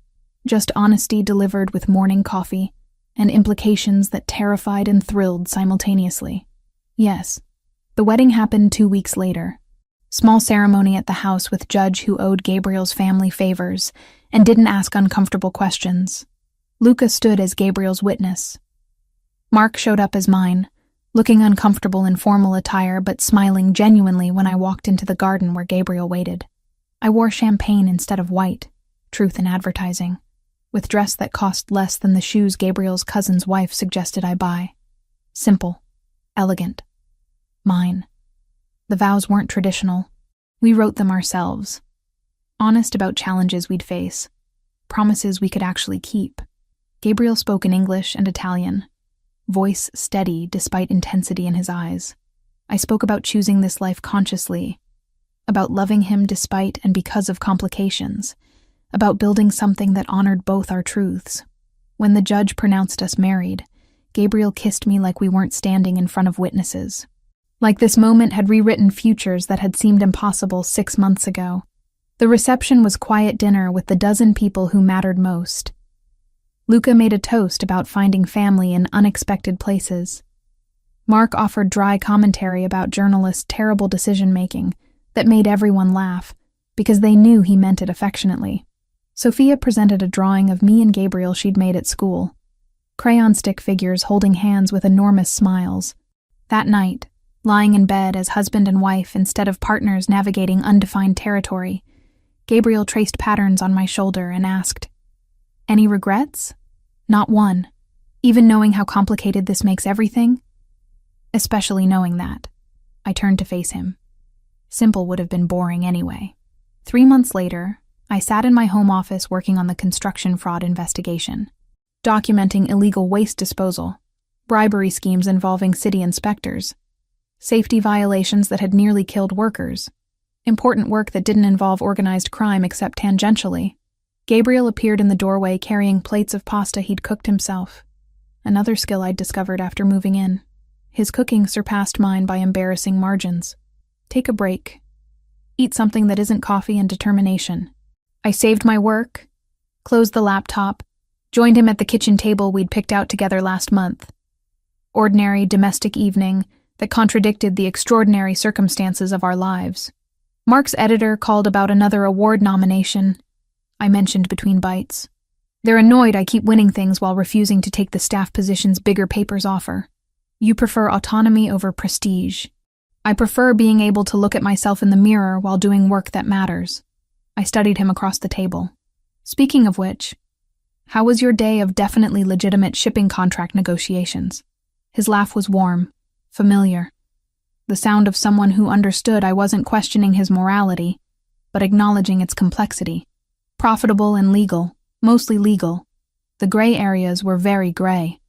Just honesty delivered with morning coffee and implications that terrified and thrilled simultaneously. Yes, the wedding happened 2 weeks later. Small ceremony at the house with judge who owed Gabriel's family favors and didn't ask uncomfortable questions. Luca stood as Gabriel's witness. Mark showed up as mine, looking uncomfortable in formal attire but smiling genuinely when I walked into the garden where Gabriel waited. I wore champagne instead of white, truth in advertising, with dress that cost less than the shoes Gabriel's cousin's wife suggested I buy. Simple, elegant, mine. The vows weren't traditional. We wrote them ourselves. Honest about challenges we'd face, promises we could actually keep. Gabriel spoke in English and Italian, voice steady despite intensity in his eyes. I spoke about choosing this life consciously, about loving him despite and because of complications, about building something that honored both our truths. When the judge pronounced us married, Gabriel kissed me like we weren't standing in front of witnesses. Like this moment had rewritten futures that had seemed impossible 6 months ago. The reception was quiet dinner with the dozen people who mattered most. Luca made a toast about finding family in unexpected places. Mark offered dry commentary about journalists' terrible decision-making that made everyone laugh because they knew he meant it affectionately. Sophia presented a drawing of me and Gabriel she'd made at school. Crayon stick figures holding hands with enormous smiles. That night, lying in bed as husband and wife instead of partners navigating undefined territory, Gabriel traced patterns on my shoulder and asked, "Any regrets?" "Not one. Even knowing how complicated this makes everything?" "Especially knowing that." I turned to face him. Simple would have been boring anyway. 3 months later, I sat in my home office working on the construction fraud investigation, documenting illegal waste disposal, bribery schemes involving city inspectors, safety violations that had nearly killed workers, important work that didn't involve organized crime except tangentially. Gabriel appeared in the doorway carrying plates of pasta he'd cooked himself, another skill I'd discovered after moving in. His cooking surpassed mine by embarrassing margins. Take a break. Eat something that isn't coffee and determination. I saved my work, closed the laptop, joined him at the kitchen table we'd picked out together last month. Ordinary domestic evening that contradicted the extraordinary circumstances of our lives. Mark's editor called about another award nomination, I mentioned between bites. They're annoyed I keep winning things while refusing to take the staff positions bigger papers offer. You prefer autonomy over prestige. I prefer being able to look at myself in the mirror while doing work that matters. I studied him across the table. Speaking of which, how was your day of definitely legitimate shipping contract negotiations? His laugh was warm, familiar. The sound of someone who understood I wasn't questioning his morality, but acknowledging its complexity. Profitable and legal, mostly legal. The gray areas were very gray.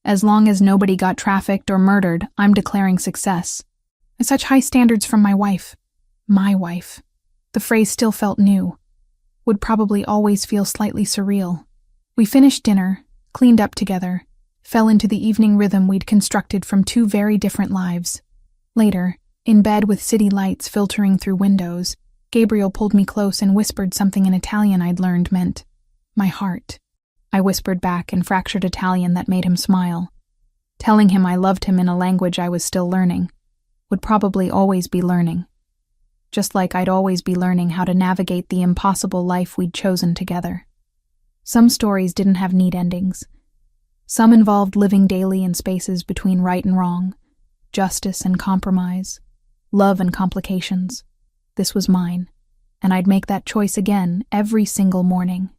As long as nobody got trafficked or murdered, I'm declaring success. Such high standards from my wife. My wife. The phrase still felt new. Would probably always feel slightly surreal. We finished dinner, cleaned up together, fell into the evening rhythm we'd constructed from 2 very different lives. Later, in bed with city lights filtering through windows, Gabriel pulled me close and whispered something in Italian I'd learned meant, "My heart." I whispered back in fractured Italian that made him smile. Telling him I loved him in a language I was still learning, would probably always be learning. Just like I'd always be learning how to navigate the impossible life we'd chosen together. Some stories didn't have neat endings. Some involved living daily in spaces between right and wrong, justice and compromise, love and complications. This was mine, and I'd make that choice again every single morning.